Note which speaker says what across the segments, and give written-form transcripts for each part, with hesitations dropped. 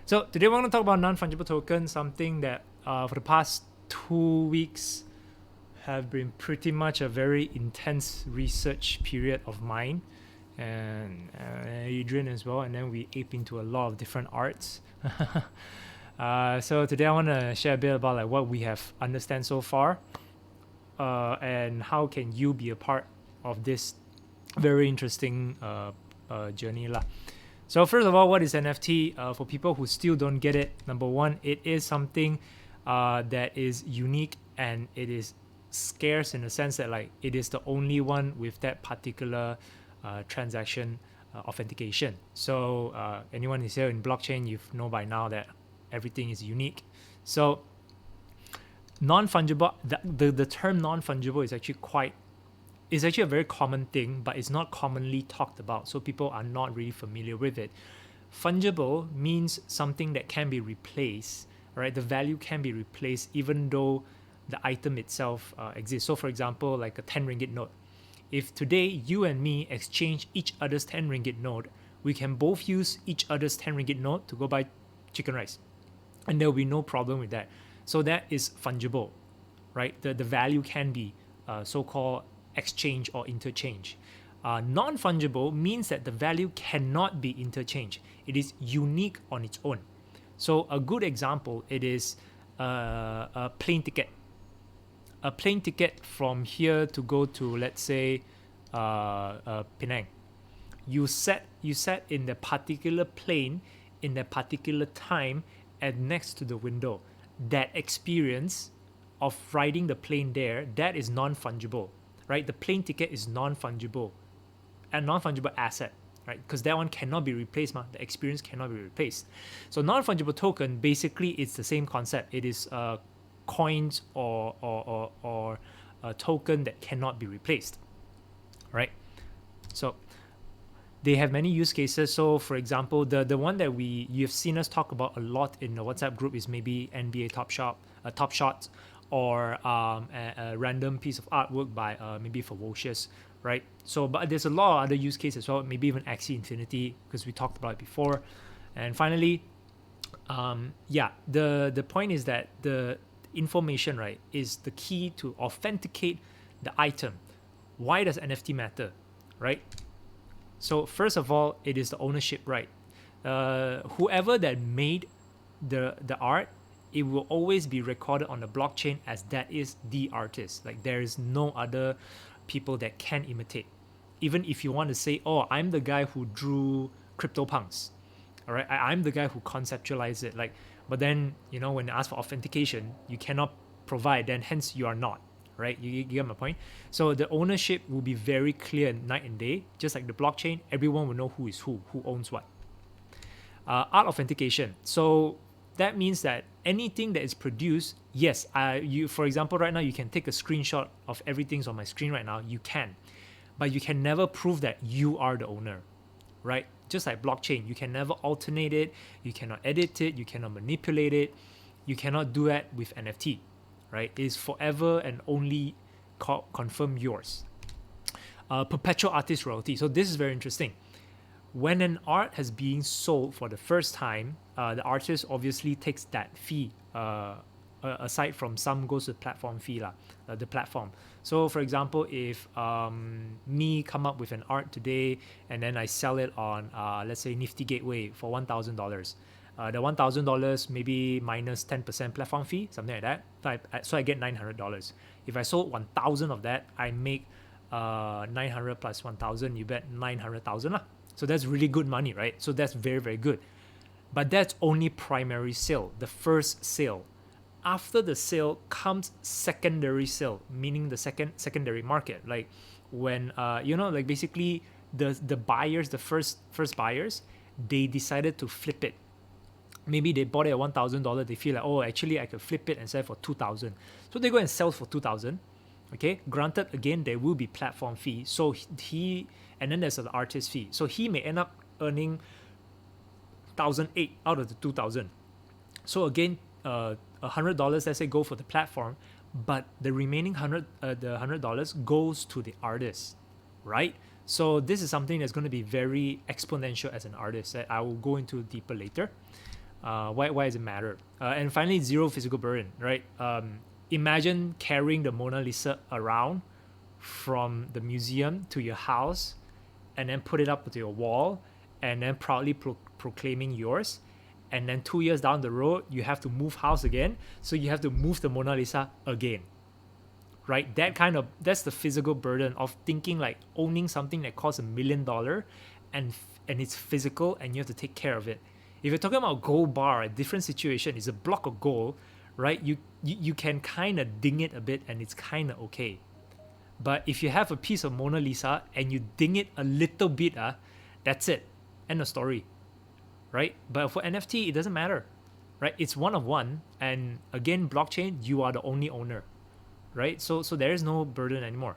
Speaker 1: So today we're going to talk about non-fungible tokens, something that for the past 2 weeks have been pretty much a very intense research period of mine and Adrian as well, and then we ape into a lot of different arts. So today I want to share a bit about like what we have understand so far, and how can you be a part of this very interesting journey lah. So first of all, what is NFT? For people who still don't get it, number one, it is something that is unique and it is scarce in the sense that like it is the only one with that particular transaction authentication. So anyone is here in blockchain, you know by now that everything is unique. So non-fungible, the term non-fungible is actually a very common thing, but it's not commonly talked about, so people are not really familiar with it. Fungible means something that can be replaced, right? The value can be replaced even though the item itself exists. So for example, like a 10 ringgit note. If today you and me exchange each other's 10 ringgit note, we can both use each other's 10 ringgit note to go buy chicken rice. And there will be no problem with that. So that is fungible, right? The value can be so-called exchange or interchange. Non-fungible means that the value cannot be interchanged. It is unique on its own. So a good example, it is a plane ticket. A plane ticket from here to go to, let's say, Penang. You sat in the particular plane in the particular time and next to the window. That experience of riding the plane there, that is non-fungible. Right, the plane ticket is non-fungible, a non-fungible asset, right? Because that one cannot be replaced, the experience cannot be replaced. So non-fungible token, basically, it's the same concept. It is coins or a token that cannot be replaced, right? So they have many use cases. So for example, the one that you've seen us talk about a lot in the WhatsApp group is maybe NBA Top Shot, or a random piece of artwork by maybe Ferocious, right? So, but there's a lot of other use cases as well, maybe even Axie Infinity, because we talked about it before. And finally, the point is that the information, right, is the key to authenticate the item. Why does NFT matter, right? So first of all, it is the ownership right. Whoever that made the art, it will always be recorded on the blockchain as that is the artist. Like there is no other people that can imitate. Even if you want to say, oh, I'm the guy who drew CryptoPunks, all right, I'm the guy who conceptualized it. Like, but then when you ask for authentication, you cannot provide. Then hence you are not, right? You get my point. So the ownership will be very clear night and day. Just like the blockchain, everyone will know who is who owns what. Art authentication. So that means that anything that is produced, yes, for example, right now you can take a screenshot of everything's on my screen right now. You can, but you can never prove that you are the owner, right? Just like blockchain, you can never alternate it. You cannot edit it. You cannot manipulate it. You cannot do that with NFT, right? It is forever and only confirm yours. Perpetual artist royalty. So this is very interesting. When an art has been sold for the first time, the artist obviously takes that fee. Aside from some goes to the platform fee, the platform. So for example, if me come up with an art today and then I sell it on let's say Nifty Gateway for $1,000, the $1,000 maybe minus 10% platform fee, something like that. So I get $900. If I sold 1,000 of that, I make 900 plus 1,000. You bet 900,000 lah. So that's really good money, right? So that's very, very good. But that's only primary sale, the first sale. After the sale comes secondary sale, meaning the secondary market. Like when like basically the buyers, the first buyers, they decided to flip it. Maybe they bought it at $1,000. They feel like, oh, actually I could flip it and sell it for 2,000. So they go and sell for 2,000. Okay, granted, again, there will be platform fee. So and then there's an artist fee. So he may end up earning 1,008 out of the 2,000. So again, $100, let's say, go for the platform, but the remaining $100 goes to the artist, right? So this is something that's going to be very exponential as an artist that I will go into deeper later. Why does it matter? And finally, zero physical burden, right? Imagine carrying the Mona Lisa around from the museum to your house and then put it up to your wall and then proudly proclaiming yours. And then 2 years down the road, you have to move house again. So you have to move the Mona Lisa again, right? That's the physical burden of thinking like owning something that costs $1 million and it's physical and you have to take care of it. If you're talking about gold bar, a different situation, it's a block of gold, right? You can kind of ding it a bit and it's kind of okay. But if you have a piece of Mona Lisa and you ding it a little bit, that's it. End of story, right? But for NFT, it doesn't matter, right? It's one of one. And again, blockchain, you are the only owner, right? So there is no burden anymore.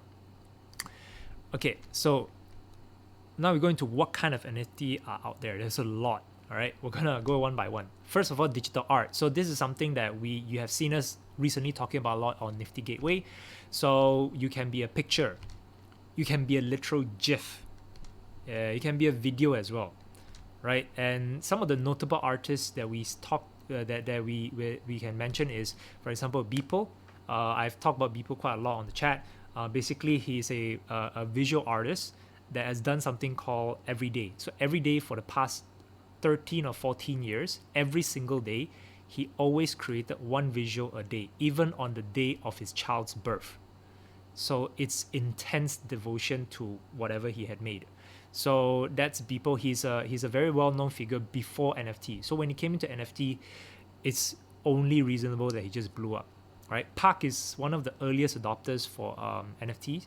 Speaker 1: Okay, so now we're going to what kind of NFT are out there. There's a lot. All right, we're gonna go one by one. First of all, digital art. So this is something that you have seen us recently talking about a lot on Nifty Gateway. So you can be a picture, you can be a literal GIF, you can be a video as well, right? And some of the notable artists that we we can mention is, for example, Beeple. I've talked about Beeple quite a lot on the chat. Basically, he's a visual artist that has done something called everyday. So every day for the past 13 or 14 years, every single day, he always created one visual a day, even on the day of his child's birth. So it's intense devotion to whatever he had made. So that's Beeple. He's a very well-known figure before NFT. So when he came into NFT, it's only reasonable that he just blew up, right? Park is one of the earliest adopters for NFTs.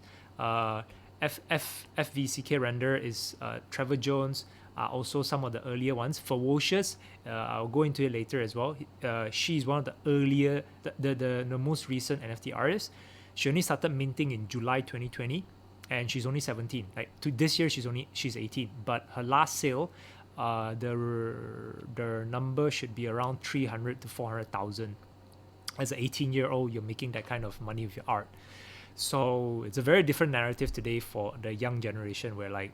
Speaker 1: FVCK Render is Trevor Jones. Also some of the earlier ones. Ferocious, I'll go into it later as well. She's one of the earlier, the most recent NFT artists. She only started minting in July 2020, and she's only 17. Like to this year, she's 18. But her last sale, the number should be around 300 to 400,000. As an 18-year-old, you're making that kind of money with your art. So it's a very different narrative today for the young generation, where like,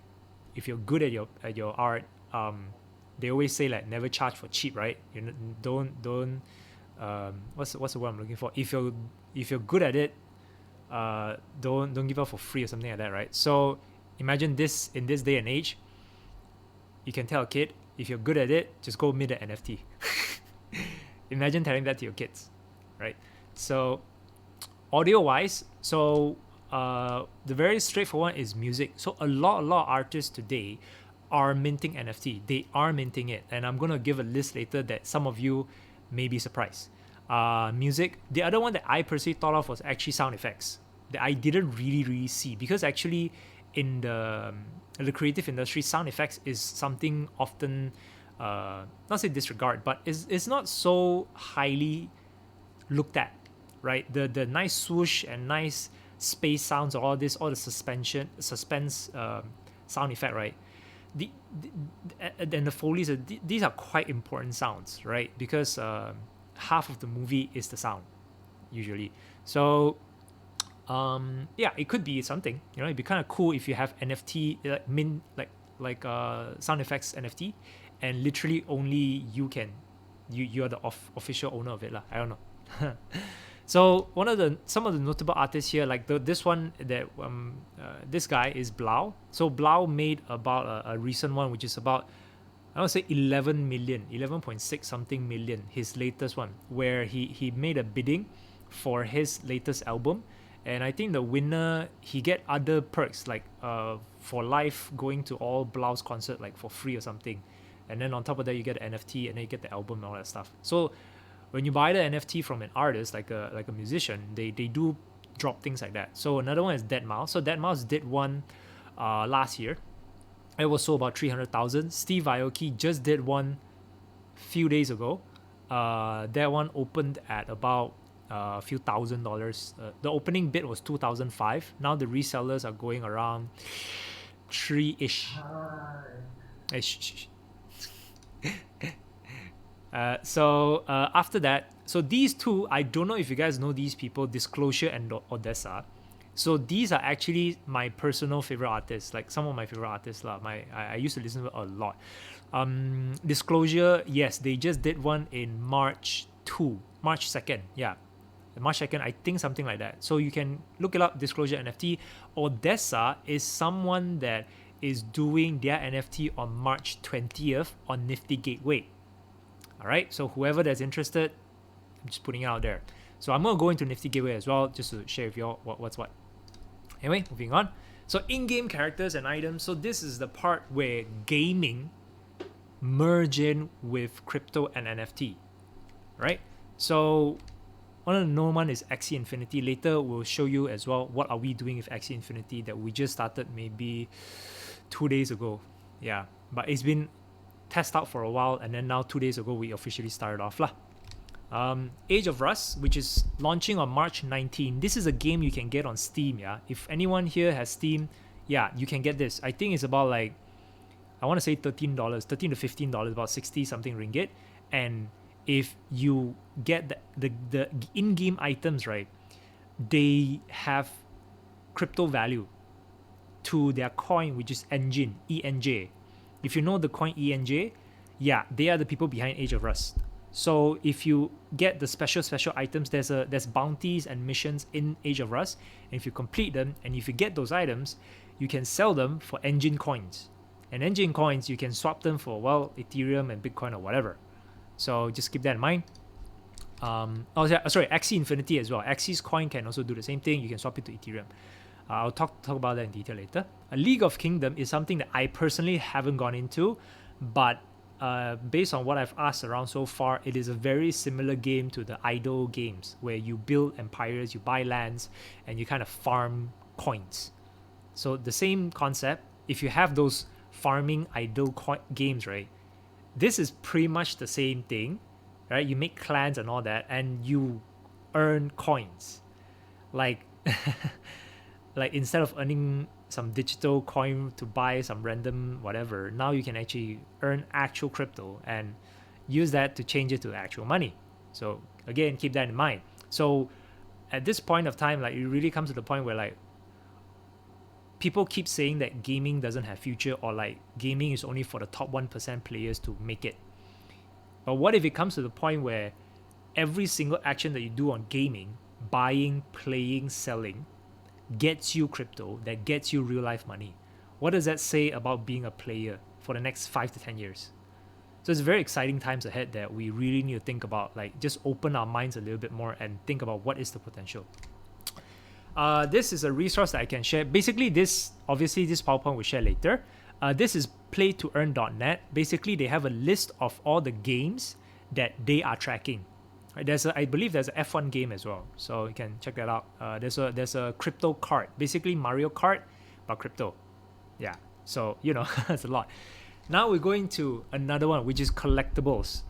Speaker 1: if you're good at your art, they always say like never charge for cheap, right? You don't what's the word I'm looking for? If you're good at it, don't give up for free or something like that, right? So imagine this in this day and age, you can tell a kid, if you're good at it, just go mint an NFT. Imagine telling that to your kids, right? So audio wise, the very straightforward one is music. So a lot of artists today are minting NFT. They are minting it, and I'm gonna give a list later that some of you may be surprised. Music. The other one that I personally thought of was actually sound effects that I didn't really see, because actually in the creative industry, sound effects is something often not say disregard, but it's not so highly looked at, right? The nice swoosh and nice space sounds, all the suspense sound effect, right? And the Foley's, these are quite important sounds, right? Because half of the movie is the sound usually. So yeah, it could be something, it'd be kind of cool if you have NFT like sound effects NFT, and literally only you're the official owner of it lah. I don't know. So some of the notable artists here, like this one that this guy is Blau. So Blau made about a recent one, which is about, I would say 11.6 something million, his latest one, where he made a bidding for his latest album, and I think the winner, he get other perks like for life going to all Blau's concert like for free or something, and then on top of that you get an NFT, and then you get the album and all that stuff. So when you buy the NFT from an artist, like a musician, they do drop things like that. So another one is Deadmau5. So Deadmau5 did one last year. It was sold about 300,000. Steve Aoki just did one few days ago. That one opened at about a few $1,000s. The opening bid was 2,005. Now the resellers are going around 3-ish. So after that, so these two, I don't know if you guys know these people, Disclosure and Odessa. So these are actually my personal favorite artists, like some of my favorite artists lah. I used to listen to a lot. Disclosure, yes, they just did one in March 2nd, yeah, March 2nd, I think, something like that. So you can look it up, Disclosure NFT. Odessa is someone that is doing their NFT on March 20th on Nifty Gateway. All right, so whoever that's interested, I'm just putting it out there. So I'm going to go into Nifty Gateway as well, just to share with you all what's what. Anyway, moving on. So in-game characters and items. So this is the part where gaming merge in with crypto and NFT, right? So one of the known one is Axie Infinity. Later we'll show you as well what are we doing with Axie Infinity that we just started maybe 2 days ago. Yeah, but it's been tested out for a while, and then now 2 days ago we officially started off lah. Age of Rust, which is launching on March 19. This is a game you can get on Steam. Yeah, if anyone here has Steam, yeah, you can get this. I think it's about like, I want to say $13 to $15, about 60 something ringgit. And if you get the in-game items, right, they have crypto value to their coin, which is Engine, ENJ. If you know the coin ENJ, yeah, they are the people behind Age of Rust. So if you get the special items, there's bounties and missions in Age of Rust, and if you complete them and if you get those items, you can sell them for Engine coins. And Engine coins, you can swap them for, well, Ethereum and Bitcoin or whatever. So just keep that in mind. Axie Infinity as well. Axie's coin can also do the same thing. You can swap it to Ethereum. I'll talk about that in detail later. A League of Kingdom is something that I personally haven't gone into, but based on what I've asked around so far, it is a very similar game to the idle games where you build empires, you buy lands, and you kind of farm coins. So the same concept. If you have those farming idle games, right, this is pretty much the same thing, right? You make clans and all that, and you earn coins. Like, like instead of earning some digital coin to buy some random whatever, now you can actually earn actual crypto and use that to change it to actual money. So again, keep that in mind. So at this point of time, like, it really comes to the point where, like, people keep saying that gaming doesn't have future, or like gaming is only for the top 1% players to make it. But what if it comes to the point where every single action that you do on gaming, buying, playing, selling, gets you crypto, that gets you real life money? What does that say about being a player for the next 5 to 10 years? So it's very exciting times ahead that we really need to think about, like, just open our minds a little bit more and think about what is the potential. This is a resource that I can share. Basically, this PowerPoint we'll share later. This is playtoearn.net. Basically, they have a list of all the games that they are tracking. I believe there's an F1 game as well, so you can check that out. There's a crypto kart, basically Mario Kart, but crypto. Yeah, so it's a lot. Now we're going to another one, which is Collectibles.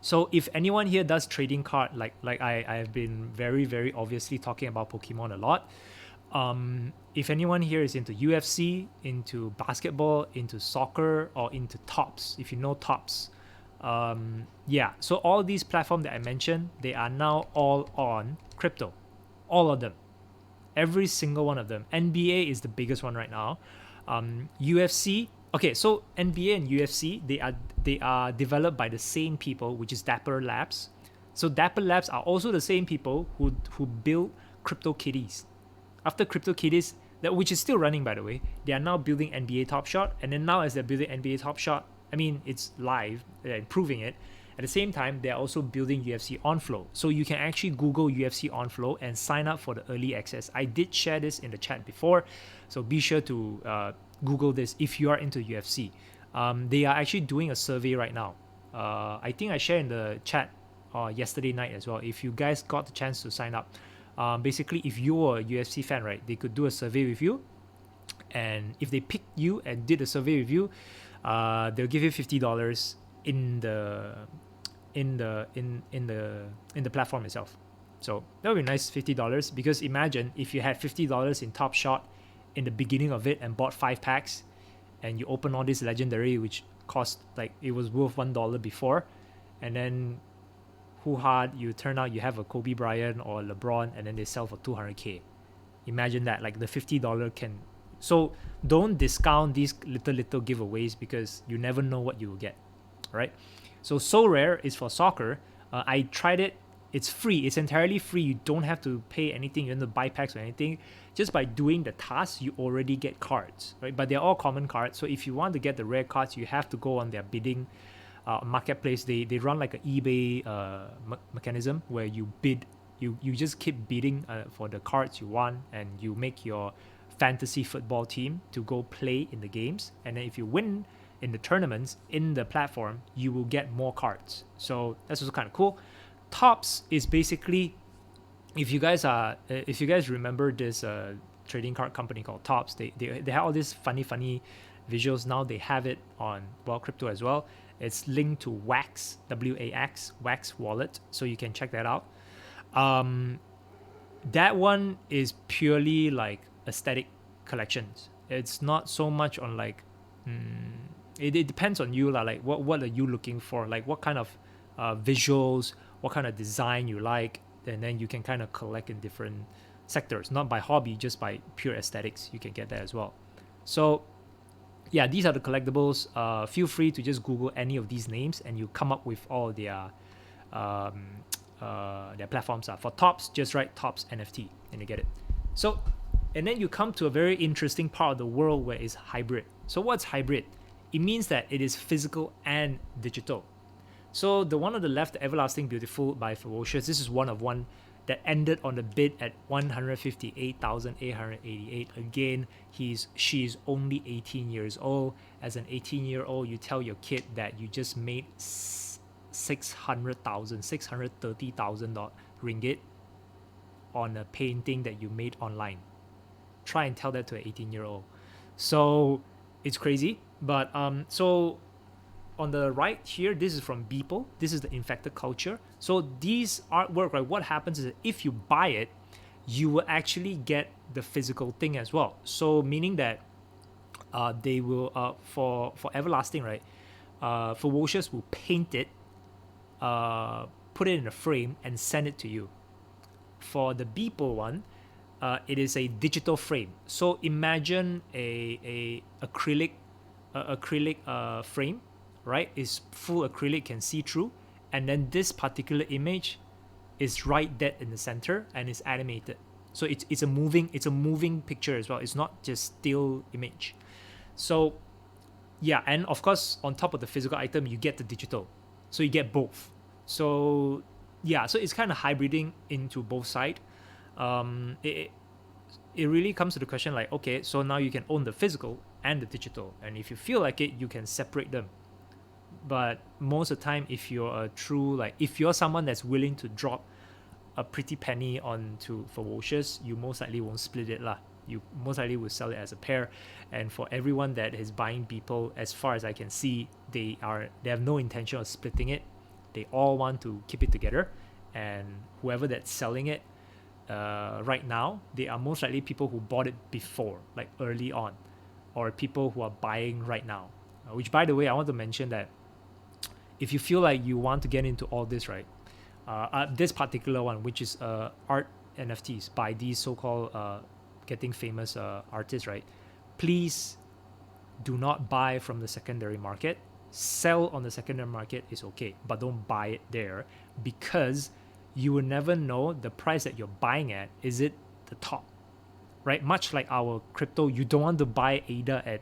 Speaker 1: So if anyone here does trading card, like I have been very, very obviously talking about Pokemon a lot. If anyone here is into UFC, into basketball, into soccer, or into Tops, if you know Tops, yeah. So all these platforms that I mentioned, they are now all on crypto, all of them, every single one of them. NBA is the biggest one right now. UFC. Okay, so NBA and UFC, they are developed by the same people, which is Dapper Labs. So Dapper Labs are also the same people who build CryptoKitties. After CryptoKitties, which is still running, by the way, they are now building NBA Top Shot. And then now as they're building NBA Top Shot, I mean, it's live, they're improving it. At the same time, they're also building UFC OnFlow. So you can actually Google UFC OnFlow and sign up for the early access. I did share this in the chat before, so be sure to Google this if you are into UFC. They are actually doing a survey right now. I think I shared in the chat yesterday night as well. If you guys got the chance to sign up, basically, if you're a UFC fan, right, they could do a survey with you, and if they picked you and did a survey with you, they'll give you $50 in the platform itself. So that would be nice, $50, because imagine if you had $50 in Top Shot in the beginning of it and bought 5 packs, and you open all this legendary, which cost, like, it was worth $1 before, and then you turn out you have a Kobe Bryant or LeBron, and then they sell for $200K. Imagine that, like the $50 can. So don't discount these little giveaways because you never know what you will get, right? So rare is for soccer. I tried it. It's free. It's entirely free. You don't have to pay anything. You don't have to buy packs or anything. Just by doing the task, you already get cards, right? But they're all common cards. So if you want to get the rare cards, you have to go on their bidding marketplace. They run like an eBay mechanism where you bid. You just keep bidding for the cards you want, and you make your fantasy football team to go play in the games. And then if you win in the tournaments in the platform, you will get more cards. So that's also kind of cool. Tops is basically, if you guys remember this trading card company called Tops, they have all these funny visuals. Now they have it on crypto as well. It's linked to Wax, Wax wallet, so you can check that out. That one is purely like aesthetic collections. It's not so much on like it depends on you, like what are you looking for, like what kind of visuals, what kind of design you like, and then you can kind of collect in different sectors, not by hobby, just by pure aesthetics. You can get that as well. So yeah, these are the collectibles. Feel free to just Google any of these names and you come up with all their platforms. For Tops, just write Tops NFT and you get it. So, and then you come to a very interesting part of the world where it's hybrid. So what's hybrid? It means that it is physical and digital. So the one on the left, the Everlasting Beautiful by Ferocious, this is one of one that ended on the bid at 158,888. Again, she's only 18 years old. As an 18-year-old, you tell your kid that you just made 630,000 ringgit on a painting that you made online. Try and tell that to an 18-year-old. So it's crazy. But so on the right here, this is from Beeple. This is the Infected Culture. So these artwork, right? What happens is that if you buy it, you will actually get the physical thing as well. So meaning that they will for Everlasting, right? Ferocious will paint it, put it in a frame, and send it to you. For the Beeple one, it is a digital frame. So imagine a acrylic frame, right? It's full acrylic, can see through, and then this particular image is right dead in the center and it's animated. So it's a moving picture as well. It's not just still image. So yeah, and of course on top of the physical item you get the digital. So you get both. So yeah, so it's kind of hybriding into both sides. It really comes to the question like, okay, so now you can own the physical and the digital, and if you feel like it, you can separate them. But most of the time, if you're if you're someone that's willing to drop a pretty penny onto Ferocious, you most likely won't split it lah. You most likely will sell it as a pair. And for everyone that is buying Beeple, as far as I can see, they have no intention of splitting it. They all want to keep it together, and whoever that's selling it right now, they are most likely people who bought it before, like early on, or people who are buying right now. Which, by the way, I want to mention that if you feel like you want to get into all this, right, this particular one, which is art NFTs by these so-called getting famous artists, right, please do not buy from the secondary market. Sell on the secondary market is okay, but don't buy it there, because you will never know the price that you're buying at. Is it the top, right? Much like our crypto, you don't want to buy ADA at,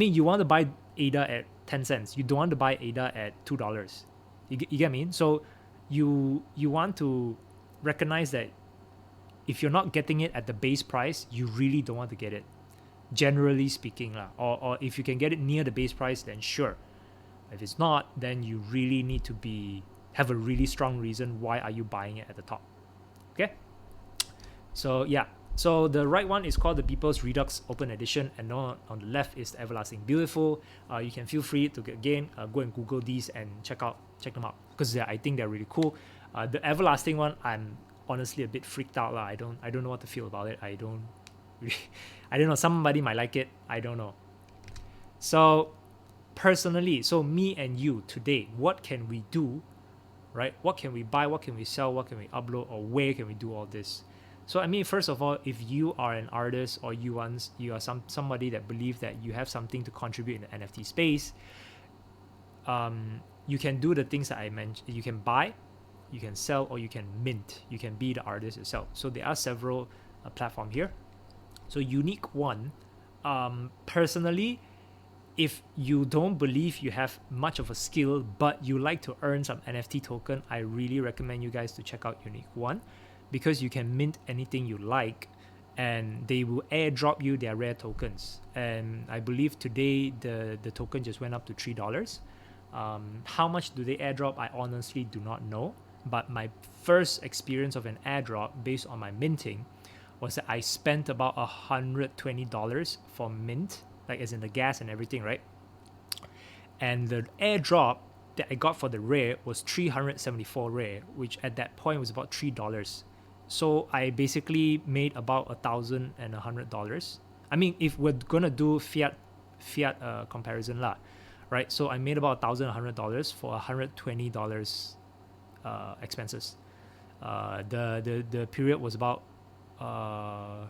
Speaker 1: you want to buy ADA at 10 cents. You don't want to buy ADA at $2. You get what I mean? So you want to recognize that if you're not getting it at the base price, you really don't want to get it, generally speaking lah. Or if you can get it near the base price, then sure. If it's not, then you really need to have a really strong reason why are you buying it at the top. Okay? So yeah. So the right one is called the Beeple's Redux Open Edition, and on the left is the Everlasting Beautiful. You can feel free to go and Google these and check them out, because I think they're really cool. The Everlasting one, I'm honestly a bit freaked out lah. I don't know what to feel about it. I don't know. Somebody might like it. I don't know. So personally, so me and you today, what can we do, right? What can we buy? What can we sell? What can we upload? Or where can we do all this? So I mean, first of all, if you are an artist or you are somebody that believes that you have something to contribute in the NFT space, you can do the things that I mentioned. You can buy, you can sell, or you can mint. You can be the artist yourself. So there are several platforms here. So Unique One, personally, if you don't believe you have much of a skill but you like to earn some NFT token, I really recommend you guys to check out Unique One, because you can mint anything you like and they will airdrop you their rare tokens. And I believe today the token just went up to $3. How much do they airdrop? I honestly do not know. But my first experience of an airdrop based on my minting was that I spent about $120 for mint, like as in the gas and everything, right? And the airdrop that I got for the rare was 374 rare, which at that point was about $3. So I basically made about $1,100. I mean, if we're gonna do fiat comparison lah, right? So I made about $1,100 for $120 expenses. The period was about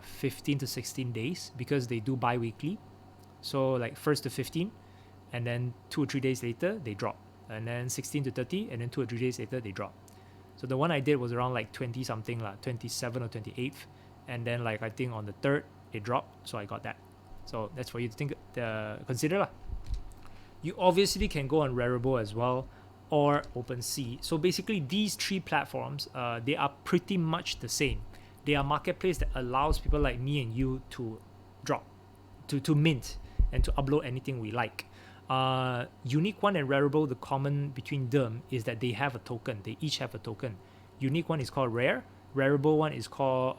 Speaker 1: 15 to 16 days, because they do bi-weekly. So like 1st to 15, and then 2 or 3 days later they drop, and then 16 to 30, and then 2 or 3 days later they drop. So the one I did was around like 20 something, 27 or 28th, and then like I think on the 3rd it dropped, so I got that. So that's for you to think, consider lah. You obviously can go on Rarible as well, or OpenSea. So basically these three platforms, they are pretty much the same. They are marketplace that allows people like me and you to drop, to mint, and to upload anything we like. Unique One and Rarible, the common between them is that they have a token. They each have a token. Unique One is called Rare. Rarible one is called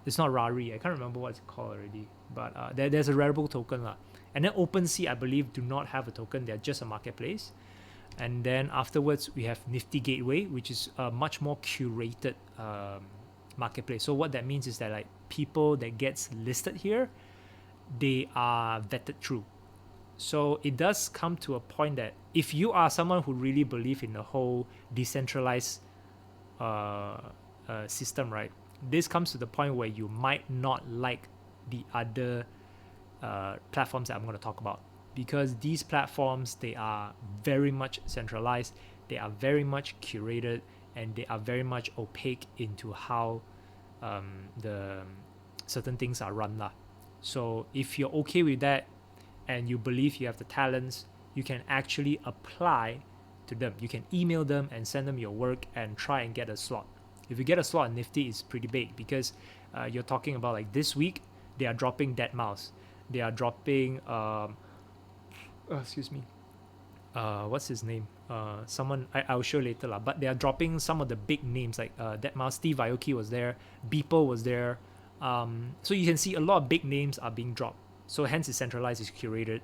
Speaker 1: It's not Rari. I can't remember what it's called already. But there's a Rarible token lah. And then OpenSea, I believe, do not have a token. They're just a marketplace. And then afterwards, we have Nifty Gateway, which is a much more curated marketplace. So what that means is that like people that gets listed here, they are vetted through. So it does come to a point that if you are someone who really believes in the whole decentralized system, right? This comes to the point where you might not like the other platforms that I'm going to talk about, because these platforms, they are very much centralized, they are very much curated, and they are very much opaque into how the certain things are run lah. So if you're okay with that and you believe you have the talents, you can actually apply to them. You can email them and send them your work and try and get a slot. If you get a slot, Nifty is pretty big, because you're talking about like this week they are dropping Dead Mouse, they are dropping excuse me, what's his name, someone I'll show later lah, but they are dropping some of the big names like Dead Mouse. Steve Aoki was there, Beeple was there, so you can see a lot of big names are being dropped. So hence it's centralized, it's curated.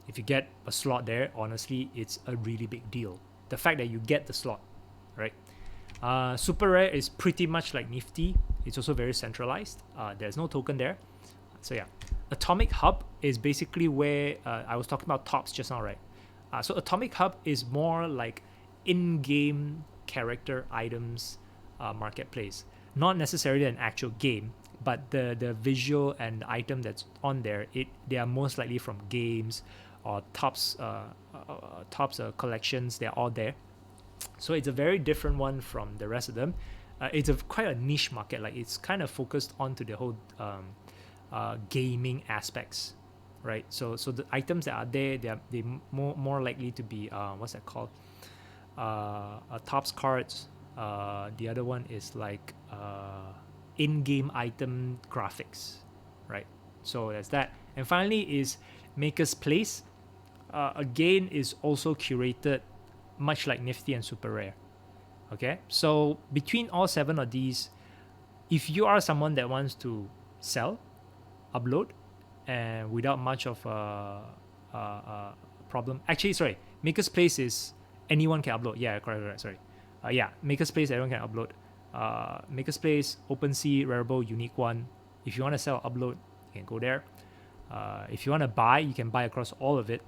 Speaker 1: If you get a slot there, honestly, it's a really big deal, the fact that you get the slot, right? Super Rare is pretty much like Nifty. It's also very centralized. There's no token there. So yeah, Atomic Hub is basically where I was talking about tops just now, right? So Atomic Hub is more like in-game character items marketplace. Not necessarily an actual game, but the visual and the item that's on there, they are most likely from games or tops collections. They're all there. So it's a very different one from the rest of them. It's quite a niche market. Like it's kind of focused onto the whole gaming aspects, right? So the items that are there, they more likely to be what's that called? Tops cards. The other one is like in-game item graphics, right? So that's that. And finally is Maker's Place. Again, is also curated, much like Nifty and Super Rare. Okay, so between all 7 of these, if you are someone that wants to sell, upload, and without much of a problem, actually, sorry, Maker's Place is anyone can upload. Yeah, correct. Sorry, yeah, Maker's Place, everyone can upload. Maker's Place, OpenSea, Rarible, Unique One. If you want to sell, upload, you can go there. If you want to buy, you can buy across all of it.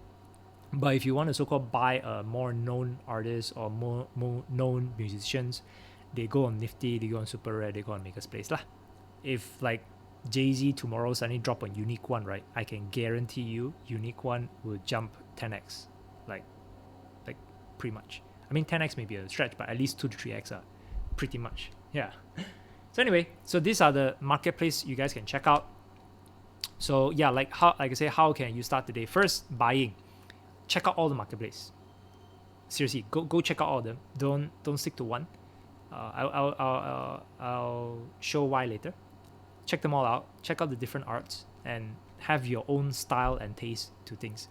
Speaker 1: But if you want to so-called buy a more known artist or more known musicians, they go on Nifty, they go on Super Rare, they go on Maker's Place lah. If like Jay-Z tomorrow suddenly drop on Unique One, right? I can guarantee you Unique One will jump 10x, like pretty much. I mean 10x may be a stretch, but at least 2 to 3x are pretty much. Yeah. So anyway, so these are the marketplace you guys can check out. So yeah, like I say, how can you start today? First, buying. Check out all the marketplace. Seriously, go check out all of them. Don't stick to one. I'll show why later. Check them all out. Check out the different arts and have your own style and taste to things.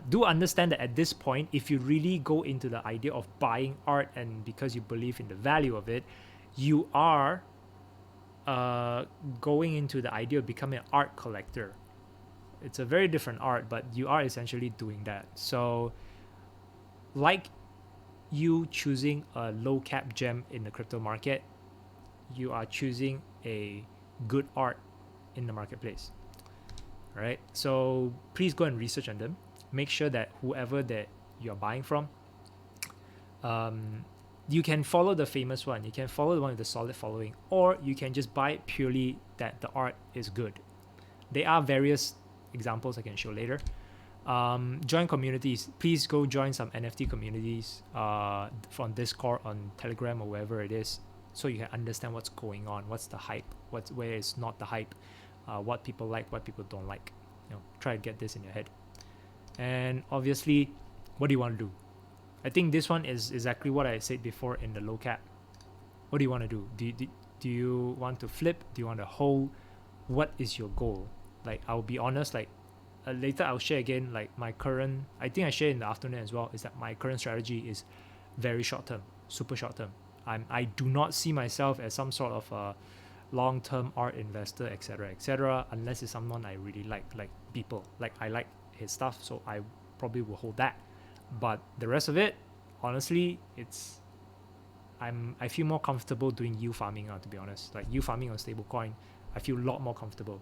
Speaker 1: Do understand that at this point, if you really go into the idea of buying art and because you believe in the value of it, you are going into the idea of becoming an art collector. It's a very different art, but you are essentially doing that. So like you choosing a low cap gem in the crypto market, you are choosing a good art in the marketplace. All right, so please go and research on them. Make sure that whoever that you're buying from, you can follow the famous one, you can follow the one with the solid following, or you can just buy it purely that the art is good. There are various examples I can show later. Join communities. Please go join some NFT communities from Discord, on Telegram, or wherever it is, so you can understand what's going on, what's the hype, where is not the hype, what people like, what people don't like. Try to get this in your head. And obviously, what do you want to do? I think this one is exactly what I said before in the low cap. What do you want to do? Do you want to flip? Do you want to hold? What is your goal? Like, I'll be honest, like later I'll share again, like my current, I think I shared in the afternoon as well, is that my current strategy is very short term, super short term. I do not see myself as some sort of a long-term art investor, etc., unless it's someone I really like people. Like, I like his stuff, so I probably will hold that. But the rest of it, honestly, I feel more comfortable doing yield farming now, to be honest. Like yield farming on stablecoin, I feel a lot more comfortable.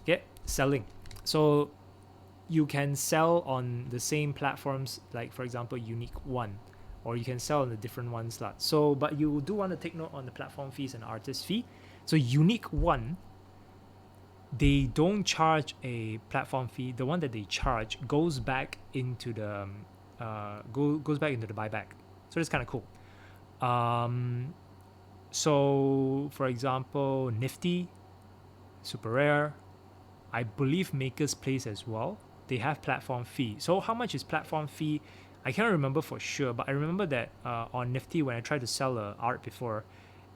Speaker 1: Okay, selling. So you can sell on the same platforms, like for example, Unique One, or you can sell on the different ones. So, but you do want to take note on the platform fees and artist fee. So Unique One, they don't charge a platform fee. The one that they charge goes back into the goes back into the buyback. So it's kind of cool. So for example, Nifty, Super Rare, I believe Maker's Place as well, they have platform fee. So how much is platform fee? I can't remember for sure, but I remember that on Nifty, when I tried to sell art before,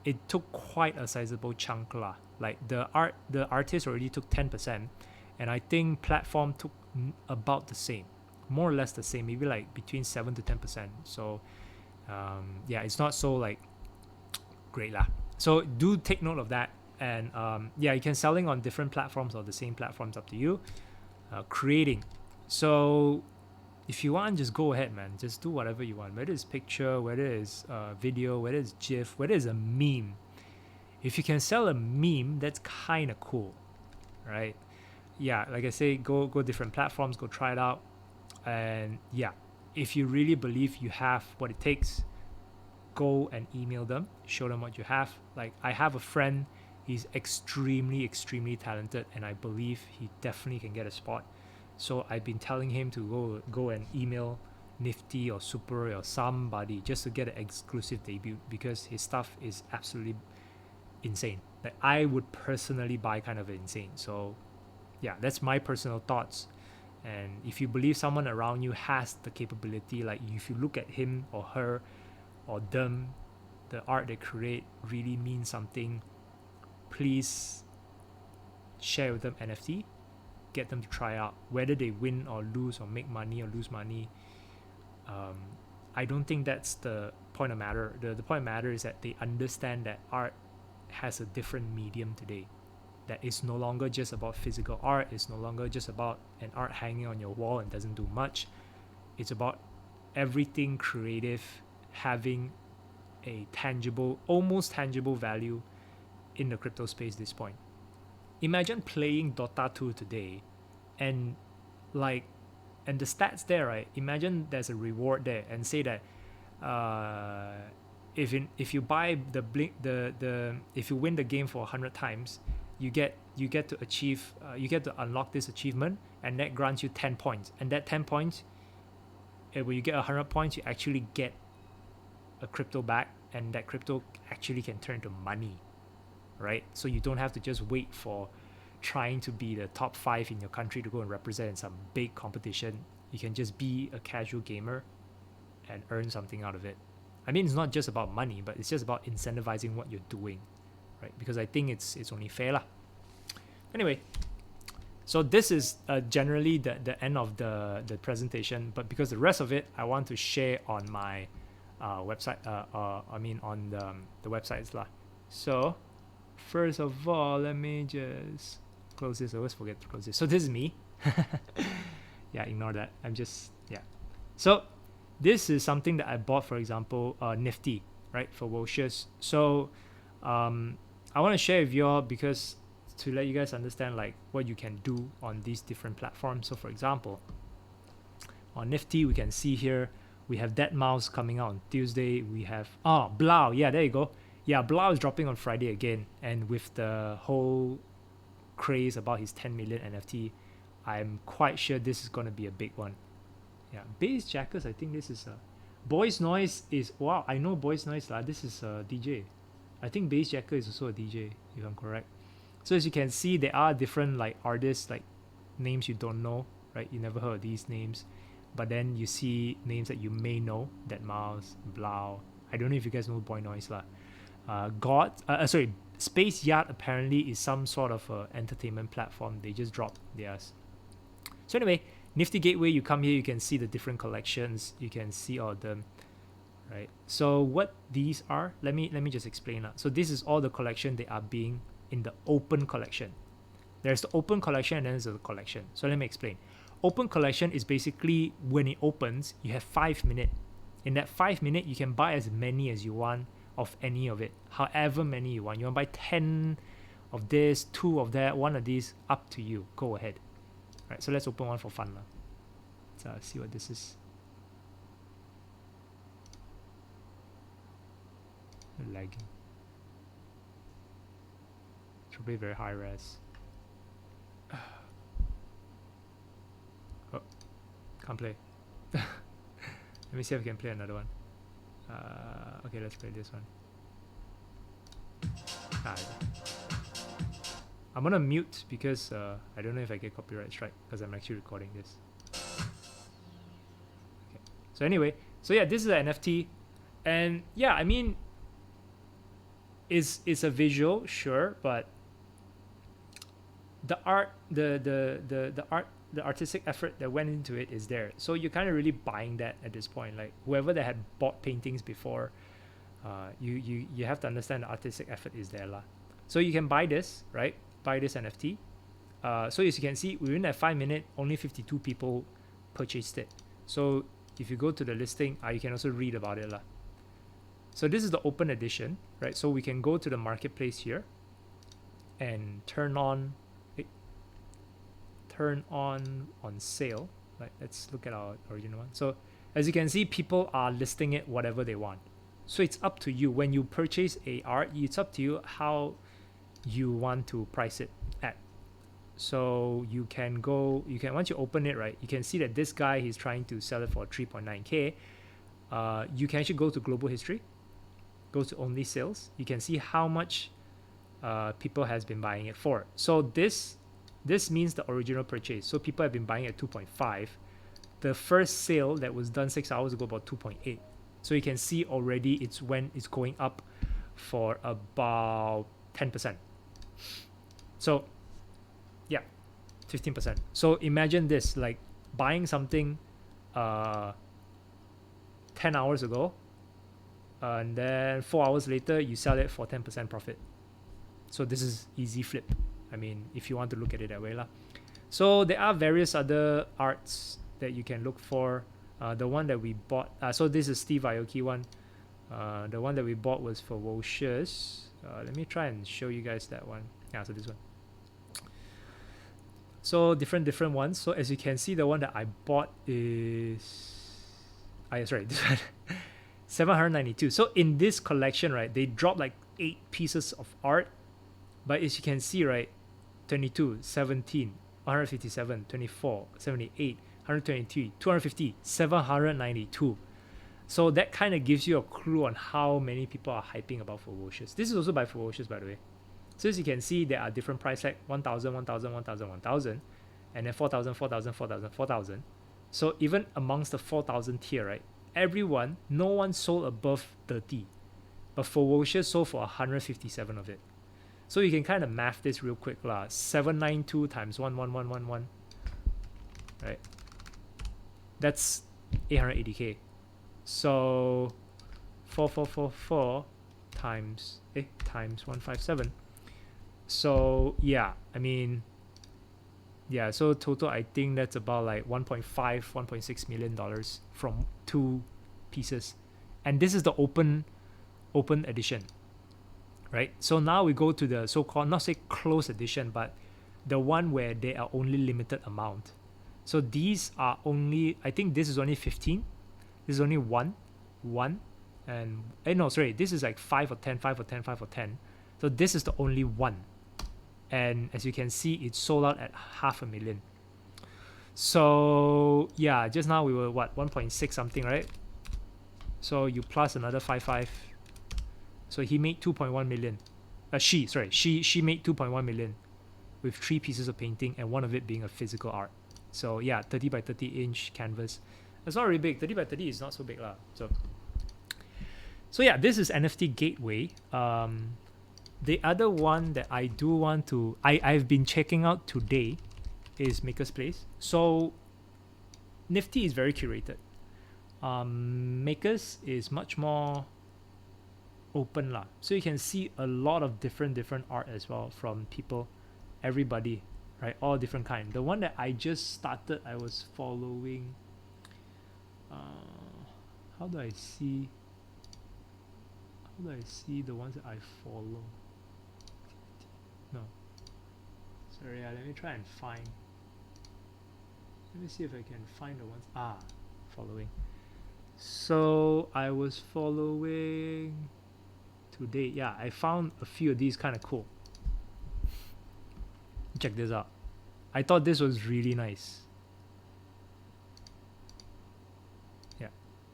Speaker 1: it took quite a sizable chunk lah. Like the artist already took 10%, and I think platform took about the same, more or less the same, maybe like between 7 to 10%. So yeah, it's not so like great lah. So do take note of that. And yeah, you can selling on different platforms or the same platforms, up to you. Creating. So if you want, just go ahead, man. Just do whatever you want, whether it's picture, whether it's video, whether it's GIF, whether it's a meme. If you can sell a meme, that's kind of cool, right? Yeah, like I say, go different platforms, go try it out. And yeah, if you really believe you have what it takes, go and email them, show them what you have. Like, I have a friend, he's extremely talented, and I believe he definitely can get a spot. So I've been telling him to go and email Nifty or Super or somebody just to get an exclusive debut, because his stuff is absolutely insane. Like, I would personally buy kind of insane. So yeah, that's my personal thoughts. And if you believe someone around you has the capability, like if you look at him or her or them, the art they create really means something, please share with them NFT, get them to try out. Whether they win or lose, or make money or lose money, I don't think that's the point of matter. The point of matter is that they understand that art has a different medium today, that it's no longer just about physical art, it's no longer just about an art hanging on your wall and doesn't do much. It's about everything creative having a tangible, almost tangible value in the crypto space at this point. Imagine playing Dota 2 today, and the stats there, right? Imagine there's a reward there, and say that if you buy the blink the if you win the game for 100 times, you get to achieve you get to unlock this achievement, and that grants you 10 points. And that 10 points, when you get 100 points, you actually get a crypto back, and that crypto actually can turn to money, right? So you don't have to just wait for trying to be the top 5 in your country to go and represent in some big competition. You can just be a casual gamer and earn something out of it. I mean, it's not just about money, but it's just about incentivizing what you're doing, right? Because I think it's only fair lah. Anyway, so this is generally the end of the presentation, but because the rest of it I want to share on my website, I mean on the websites lah. So first of all, let me just close this. I always forget to close this. So this is me. Yeah, ignore that. I'm just, yeah. So this is something that I bought, for example, Nifty, right, for Woshes. So I want to share with you all, because to let you guys understand like what you can do on these different platforms. So for example, on Nifty, we can see here we have Dead Mouse coming out on Tuesday. We have Blau. Yeah, there you go. Yeah, Blau is dropping on Friday again, and with the whole craze about his 10 million NFT, I'm quite sure this is going to be a big one. Yeah, Bass Jackers, I think this is Boys Noise is, wow, I know Boys Noise lah. This is a DJ. I think Bass Jacker is also a DJ, if I'm correct. So as you can see, there are different like artists, like names you don't know, right? You never heard of these names, but then you see names that you may know: Dead Mouse, Blau. I don't know if you guys know Boy Noise lah. Space Yacht apparently is some sort of entertainment platform. They just dropped theirs. So anyway, Nifty Gateway, you come here, you can see the different collections. You can see all of them, right? So what these are, let me just explain. So this is all the collection they are being in the open collection. There's the open collection and then there's the collection. So let me explain. Open collection is basically when it opens, you have 5 minutes. In that 5 minutes, you can buy as many as you want of any of it, however many you want. You want to buy 10 of this, 2 of that, 1 of these, up to you. Go ahead. Right, so let's open one for fun. Let's see what this is. Lagging. It's probably very high res. Oh, can't play. Let me see if I can play another one. Okay, let's play this one. I'm gonna mute because I don't know if I get copyright strike because I'm actually recording this. Okay. So anyway, so yeah, this is an NFT, and yeah, I mean, it's a visual, sure, but the art, the artistic effort that went into it is there. So you're kind of really buying that at this point. Like whoever that had bought paintings before, you have to understand the artistic effort is there lah. So you can buy this, right? Buy this NFT. So as you can see, within that 5 minutes, only 52 people purchased it. So if you go to the listing, you can also read about it lah. So this is the open edition, right? So we can go to the marketplace here and turn on sale. Right? Let's look at our original one. So as you can see, people are listing it whatever they want. So it's up to you. When you purchase a art, it's up to you how you want to price it at. So you can once you open it, right, you can see that this guy, he's trying to sell it for 3.9k. You can actually go to global history, go to only sales. You can see how much people has been buying it for. So this means the original purchase. So people have been buying at 2.5. The first sale that was done 6 hours ago, about 2.8. So you can see already it's going up for about 10%. So yeah, 15%. So imagine this, like buying something 10 hours ago, and then 4 hours later you sell it for 10% profit. So this is easy flip. I mean, if you want to look at it that way lah. So there are various other arts that you can look for. The one that we bought, so this is Steve Aoki one. The one that we bought was for Woshes. Let me try and show you guys that one. Yeah, so this one. So different ones. So as you can see, the one that I bought is, sorry, this one. 792. So in this collection, right, they dropped like 8 pieces of art. But as you can see, right, 22, 17, 157, 24, 78, 123, 250, 792. So that kind of gives you a clue on how many people are hyping about Ferocious. This is also by Ferocious, by the way. So as you can see, there are different price tag, 1,000, 1,000, 1,000, 1,000, and then 4,000, 4,000, 4,000, 4,000. So even amongst the 4,000 tier, right, no one sold above 30. But Ferocious sold for 157 of it. So you can kind of math this real quick lah. 792 times 11111, right? That's 880k. So 4444 times 157. So yeah, I mean, yeah, so total I think that's about like 1.6 million dollars from 2 pieces. And this is the open edition. Right? So now we go to the so-called, not say closed edition, but the one where they are only limited amount. So these are only, I think this is only 15. This is only one, and no, sorry, this is like 5 or 10, 5 or 10, 5 or 10. So this is the only one. And as you can see, it sold out at 500,000. So yeah, just now we were what, 1.6 something, right? So you plus another 55. So he made 2.1 million. She made 2.1 million with 3 pieces of painting and one of it being a physical art. So yeah, 30 by 30 inch canvas. It's not really big. 30 by 30 is not so big lah. So yeah, this is NFT Gateway. The other one that I do want to, I've been checking out today is Maker's Place. So Nifty is very curated. Makers is much more open lah. So you can see a lot of different art as well from people, everybody, right? All different kind. The one that I just started, I was following. How do I see the ones that I follow? No. Sorry, let me try and find. Let me see if I can find the ones. Following. So I was following today. Yeah, I found a few of these kind of cool. Check this out. I thought this was really nice. Yeah.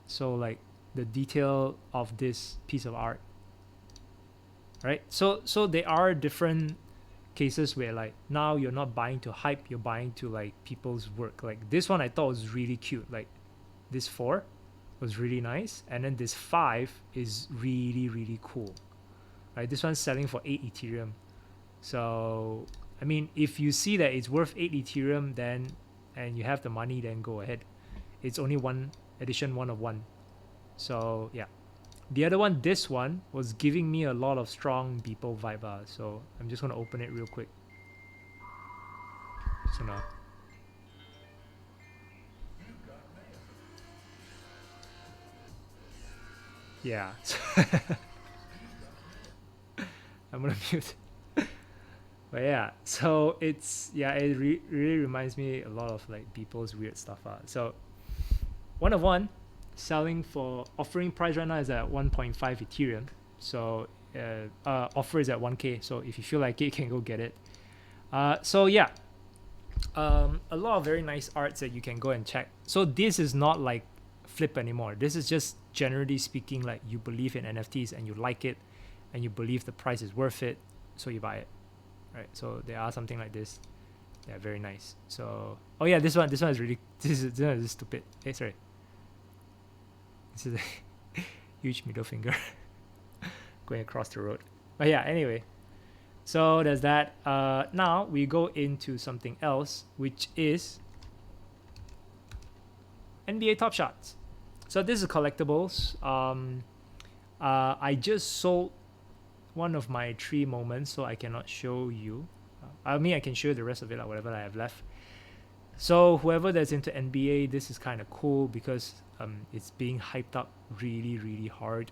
Speaker 1: So like the detail of this piece of art. Right? So there are different cases where like now you're not buying to hype, you're buying to like people's work. Like this one I thought was really cute. Like this 4 was really nice, and then this 5 is really cool. Right? This one's selling for 8 Ethereum. So I mean, if you see that it's worth 8 Ethereum, then and you have the money, then go ahead. It's only one edition, 1 of 1. So yeah. The other one, this one, was giving me a lot of strong Beeple vibe. So I'm just gonna open it real quick. So now. Yeah. I'm gonna mute. But yeah, so it's, yeah, it really reminds me a lot of like Beeple's weird stuff. So 1 of 1. Selling for, offering price right now is at 1.5 Ethereum. So offer is at 1k. So if you feel like it, you can go get it. So yeah, a lot of very nice arts that you can go and check. So this is not like flip anymore. This is just generally speaking, like you believe in NFTs and you like it and you believe the price is worth it, so you buy it, right? So there are something like this. Yeah, very nice. So oh yeah, this one is really, this is stupid. Hey, sorry. This is a huge middle finger going across the road. But yeah, anyway. So there's that. Now we go into something else, which is NBA Top Shots. So this is collectibles. I just sold one of my 3 moments, so I cannot show you. I mean, I can show you the rest of it, like whatever I have left. So whoever that's into NBA, this is kind of cool because it's being hyped up really hard.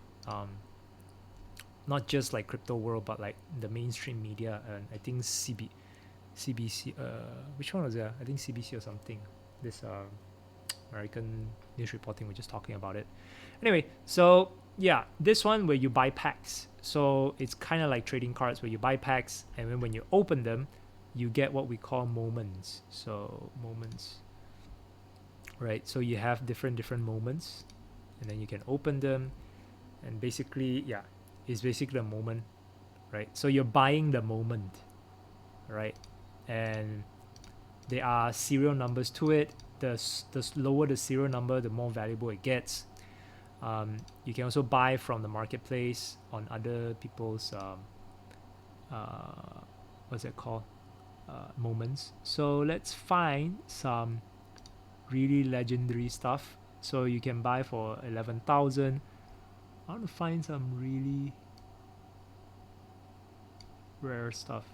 Speaker 1: Not just like crypto world, but like the mainstream media. And I think CBC, which one was that? I think CBC or something. This American news reporting were just talking about it. Anyway, so yeah, this one where you buy packs. So it's kind of like trading cards where you buy packs, and then when you open them, you get what we call moments. So moments, right? So you have different moments, and then you can open them, and basically, yeah, it's basically a moment, right? So you're buying the moment, right? And there are serial numbers to it. The lower the serial number, the more valuable it gets. You can also buy from the marketplace on other people's what's it called, moments. So let's find some really legendary stuff. So you can buy for 11,000. I want to find some really rare stuff.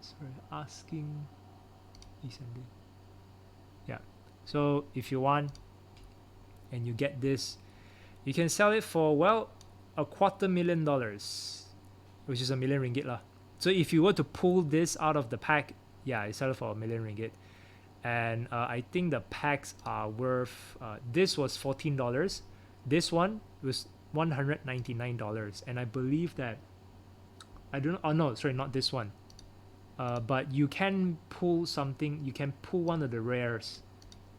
Speaker 1: Sorry, asking descending. Yeah. So if you want and you get this, you can sell it for, well, $250,000, which is ₦1,000,000 lah. So if you were to pull this out of the pack, yeah, you sell it for ₦1,000,000. And I think the packs are worth, this was $14. This one was $199. And I believe that, I don't know, oh no, sorry, not this one. But you can pull something, you can pull one of the rares,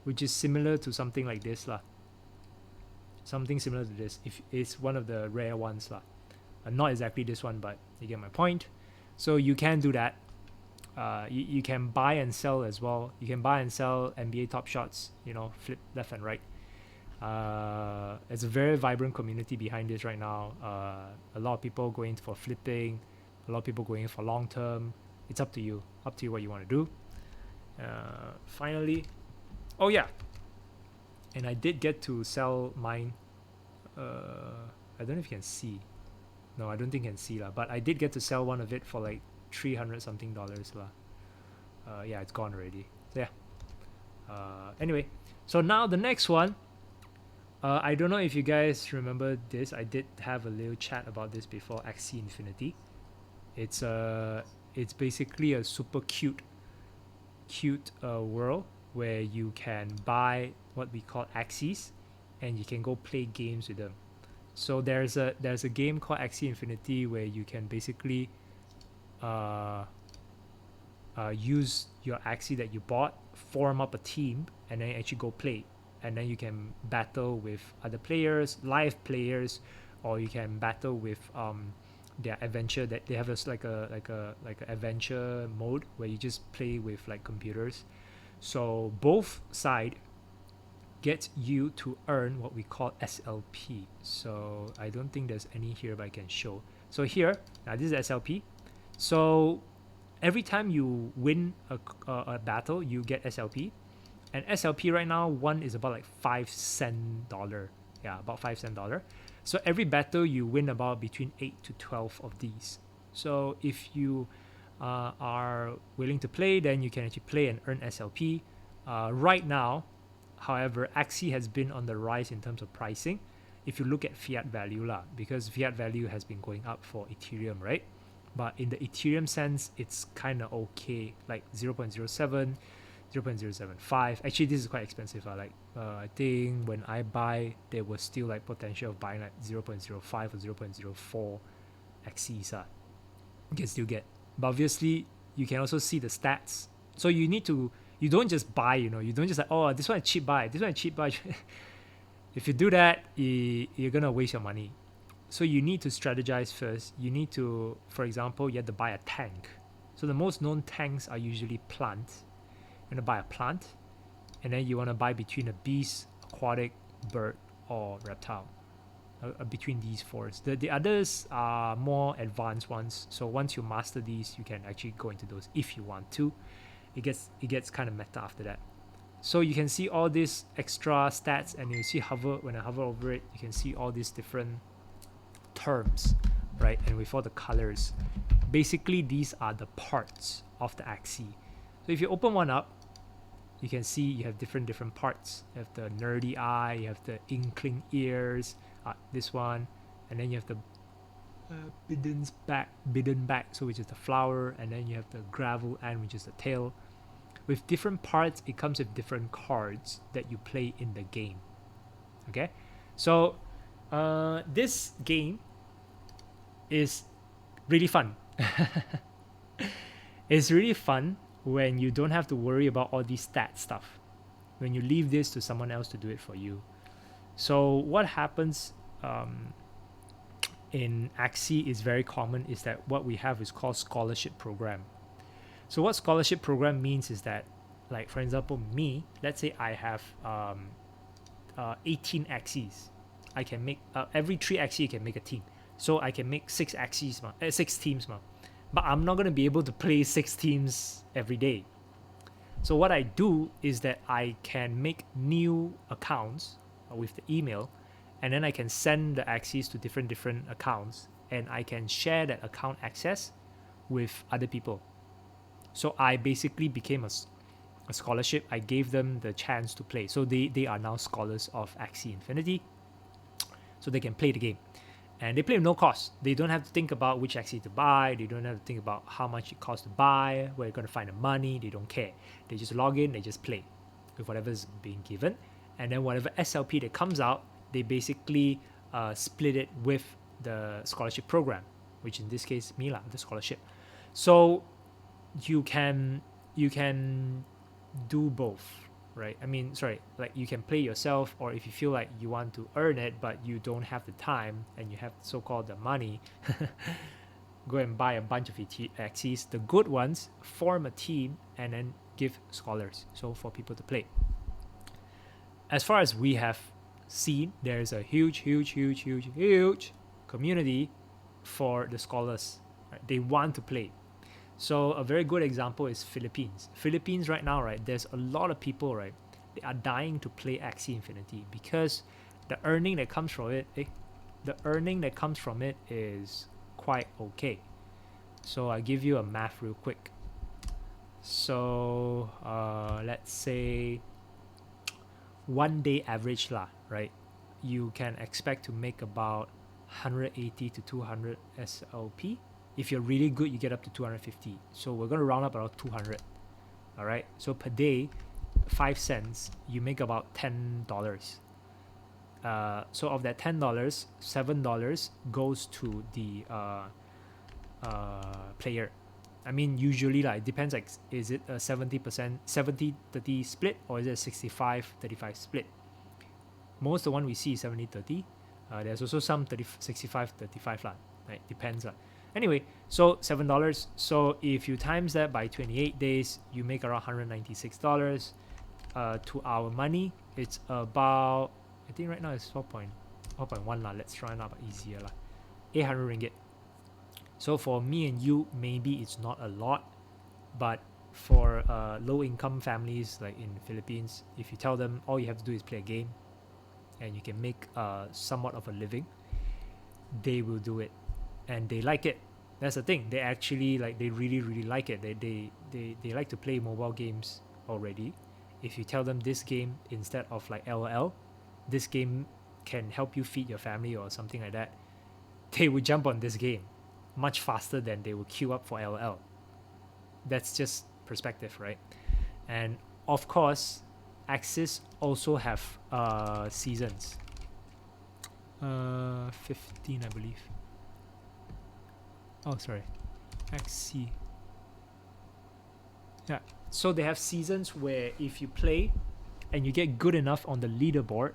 Speaker 1: which is similar to something like this lah. Something similar to this, if it's one of the rare ones lah. Not exactly this one, but you get my point. So you can do that. You can buy and sell as well. You can buy and sell NBA Top Shots, you know, flip left and right. It's a very vibrant community behind this right now. A lot of people going for flipping, a lot of people going for long term. It's up to you what you want to do. Finally, oh yeah, and I did get to sell mine. I don't know if you can see. No, I don't think you can see lah. But I did get to sell one of it for like $300 something lah. Yeah, it's gone already. So yeah. Anyway, so now the next one. I don't know if you guys remember this. I did have a little chat about this before. Axie Infinity. It's basically a super cute world where you can buy what we call Axies, and you can go play games with them. So there's a game called Axie Infinity where you can basically use your Axie that you bought, form up a team, and then actually go play. And then you can battle with other players, live players, or you can battle with their adventure. That they have like a adventure mode where you just play with like computers. So both side gets you to earn what we call SLP. So I don't think there's any here, but I can show. So here, now this is SLP. So every time you win a battle, you get SLP. And SLP right now, one is about like 5 cent dollar. Yeah, about 5 cent dollar. So every battle you win about between 8 to 12 of these. So if you are willing to play, then you can actually play and earn SLP. Right now, however, Axie has been on the rise in terms of pricing. If you look at fiat value lah, because fiat value has been going up for Ethereum, right? But in the Ethereum sense, it's kind of okay, like 0.07, 0.075. Actually, this is quite expensive. I think when I buy, there was still like potential of buying like 0.05 or 0.04 Axies. You can still get. But obviously, you can also see the stats. So you don't just buy, you don't just like, oh, this one is cheap buy, this one is cheap buy. If you do that, you're going to waste your money. So you need to strategize first. You need to, for example, you have to buy a tank. So the most known tanks are usually plants. You're going to buy a plant, and then you want to buy between a beast, aquatic, bird, or reptile. Between these four. The others are more advanced ones. So once you master these, you can actually go into those if you want to. It gets kind of meta after that. So you can see all these extra stats, and you see when I hover over it, you can see all these different terms, right? And with all the colors. Basically, these are the parts of the Axie. So if you open one up, you can see you have different parts. You have the nerdy eye, you have the inkling ears, this one, and then you have the bidden back, so which is the flower, and then you have the gravel end, which is the tail. With different parts, it comes with different cards that you play in the game. Okay, so this game is really fun. It's really fun when you don't have to worry about all these stat stuff, when you leave this to someone else to do it for you. So what happens in Axie is very common, is that what we have is called scholarship program. So what scholarship program means is that, like for example, me, let's say I have 18 Axies. I can make every 3 Axie you can make a team. So I can make 6 Axies, 6 teams. But I'm not going to be able to play 6 teams every day. So what I do is that I can make new accounts with the email, and then I can send the Axies to different accounts, and I can share that account access with other people. So I basically became a scholarship. I gave them the chance to play. So they are now scholars of Axie Infinity. So they can play the game. And they play with no cost. They don't have to think about which Axie to buy. They don't have to think about how much it costs to buy, where you're going to find the money. They don't care. They just log in, they just play with whatever's being given. And then whatever SLP that comes out, they basically split it with the scholarship program, which in this case, me lah, the scholarship. So you can do both, right? I mean, sorry, like you can play yourself, or if you feel like you want to earn it but you don't have the time and you have so-called the money, go and buy a bunch of Axies, the good ones, form a team and then give scholars, so for people to play. As far as we have seen, there's a huge community for the scholars, right? They want to play. So a very good example is Philippines. Philippines right now, right, there's a lot of people, right, they are dying to play Axie Infinity because the earning that comes from it, is quite okay. So I'll give you a math real quick. So let's say 1 day average lah, right? You can expect to make about 180 to 200 SLP. If you're really good, you get up to 250. So we're going to round up around 200. All right. So per day, 5 cents, you make about $10. So of that $10, $7 goes to the player. I mean, usually, like, it depends. Like, is it a 70%, 70-30 split, or is it a 65-35 split? Most of the one we see is 70-30. There's also some 65-35 lah. Right? Depends lah. Anyway, so $7. So if you times that by 28 days, you make around $196. To our money, it's about, I think right now it's 4.1 lah. Let's try now, but easier lah. 800 ringgit. So for me and you, maybe it's not a lot, but for low-income families like in the Philippines, if you tell them all you have to do is play a game, and you can make somewhat of a living, they will do it. And they like it. That's the thing. They actually they really like it. They like to play mobile games already. If you tell them this game, instead of like LOL, this game can help you feed your family or something like that, they would jump on this game much faster than they will queue up for LOL. That's just perspective, right? And of course, Axis also have seasons. 15, I believe. Oh, sorry. Axie. Yeah. So they have seasons where if you play and you get good enough on the leaderboard,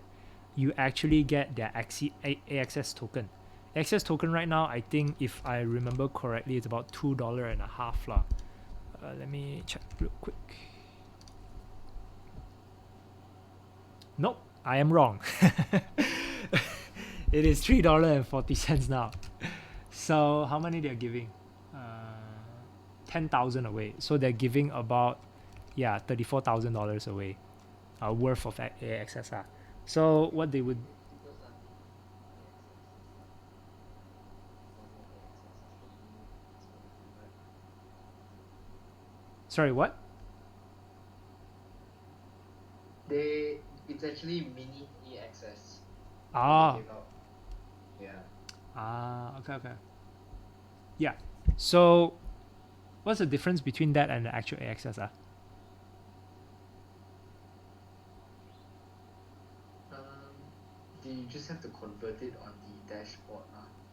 Speaker 1: you actually get their Axie AXS token. AXS token right now, I think if I remember correctly, it's about $2.50 lah. Let me check real quick. Nope, I am wrong. It is $3.40 now. So how many they're giving? 10,000 away. So they're giving about $34,000 away, worth of AXS. So what they would. Sorry, what?
Speaker 2: It's actually mini AXS.
Speaker 1: Ah.
Speaker 2: Yeah.
Speaker 1: Okay. Yeah. So what's the difference between that and the actual AXS?
Speaker 2: You just have to convert it on the dashboard.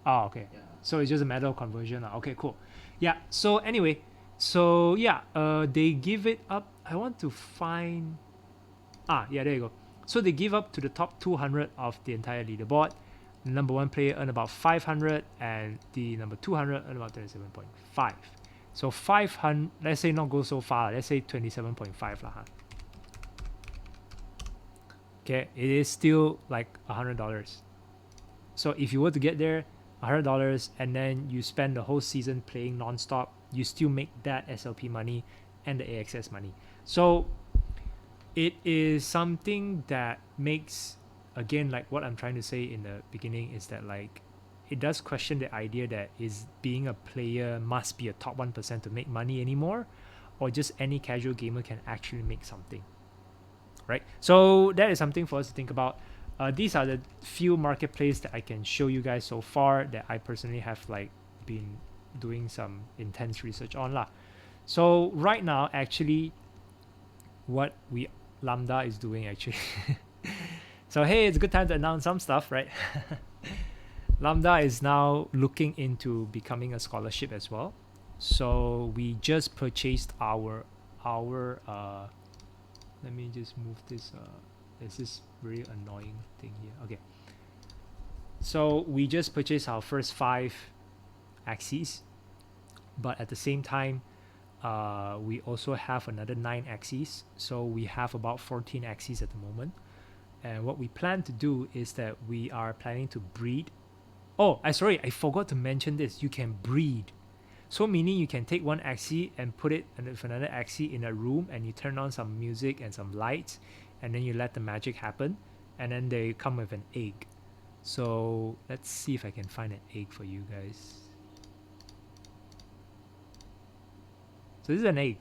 Speaker 1: Oh, okay.
Speaker 2: Yeah.
Speaker 1: So it's just a matter of conversion. Okay, cool. Yeah. So anyway, they give it up. I want to find. Yeah, there you go. So they give up to the top 200 of the entire leaderboard. The number one player earn about 500, and the number 200 earn about 27.5. So 500. Let's say not go so far. Let's say 27.5 lah. Huh? Okay, it is still like $100. So if you were to get there, $100, and then you spend the whole season playing non-stop, you still make that SLP money and the AXS money. So it is something that makes, again, like what I'm trying to say in the beginning is that like it does question the idea that is being a player must be a top 1% to make money anymore, or just any casual gamer can actually make something, right? So that is something for us to think about. These are the few marketplace that I can show you guys so far that I personally have like been doing some intense research on lah. So right now, actually, what Lambda is doing actually. So hey, it's a good time to announce some stuff, right? Lambda is now looking into becoming a scholarship as well. So we just purchased our let me just move this. There's this really annoying thing here. Okay. So we just purchased our first 5 axes, but at the same time, we also have another 9 axes. So we have about 14 axes at the moment. And what we plan to do is that we are planning to breed. Oh, sorry, I forgot to mention this. You can breed. So meaning you can take one axis and put it with another axis in a room, and you turn on some music and some lights, and then you let the magic happen, and then they come with an egg. So let's see if I can find an egg for you guys. So this is an egg,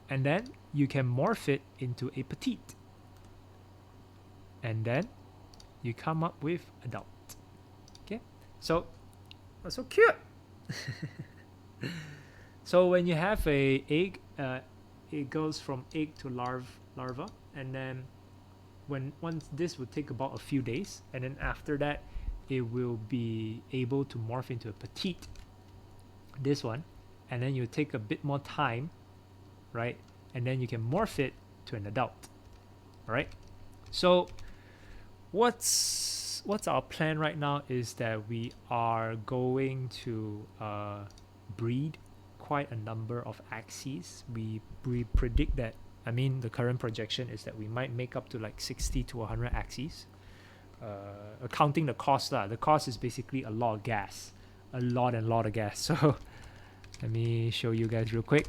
Speaker 1: and then you can morph it into a petite, and then you come up with adult. Okay, so that's so cute. So when you have a egg, it goes from egg to larva, and then once this will take about a few days, and then after that it will be able to morph into a petite, this one, and then you take a bit more time, right, and then you can morph it to an adult. All right, so what's our plan right now is that we are going to breed quite a number of axes. We predict that, I mean, the current projection is that we might make up to like 60 to 100 axes, accounting the cost. The cost is basically a lot of gas, a lot of gas. So let me show you guys real quick.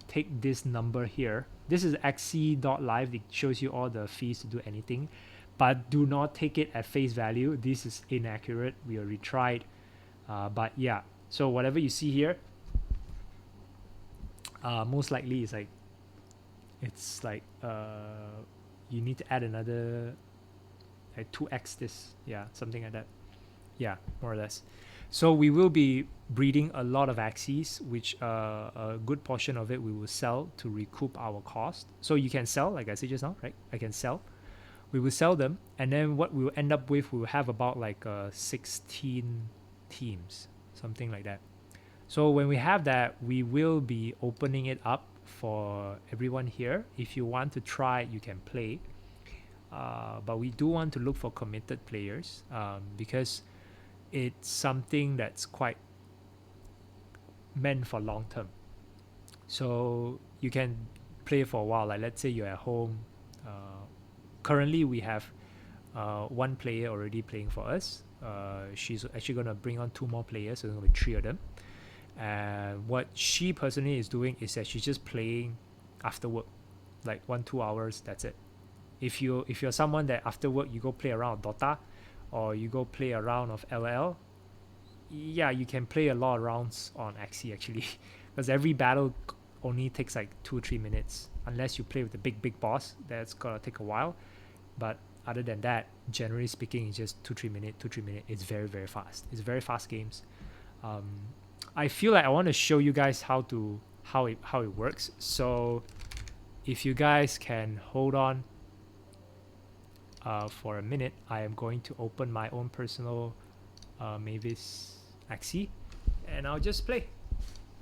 Speaker 1: Take this number here. This is xe.live. It shows you all the fees to do anything, but do not take it at face value. This is inaccurate. We already tried, but yeah. So whatever you see here, most likely it's like you need to add another like 2x this, yeah, something like that, yeah, more or less. So we will be breeding a lot of axes, which a good portion of it we will sell to recoup our cost. So you can sell, like I said just now, right? I can sell. We will sell them, and then what we will end up with, we will have about like 16 teams, something like that. So when we have that, we will be opening it up for everyone here. If you want to try, you can play. But we do want to look for committed players, because it's something that's quite meant for long term. So you can play for a while. Like let's say you're at home. Currently, we have one player already playing for us. She's actually going to bring on 2 more players, so there's going to be 3 of them. And what she personally is doing is that she's just playing after work, like 1-2 hours. That's it. If you're someone that after work you go play around Dota, or you go play a round of LL, yeah, you can play a lot of rounds on Axie actually, because every battle only takes like 2-3 minutes, unless you play with the big boss. That's gonna take a while, but other than that, generally speaking, it's just 2-3 minutes. It's very fast. It's very fast games. I feel like I want to show you guys how it works. So if you guys can hold on, for a minute, I am going to open my own personal Mavis Axie, and I'll just play,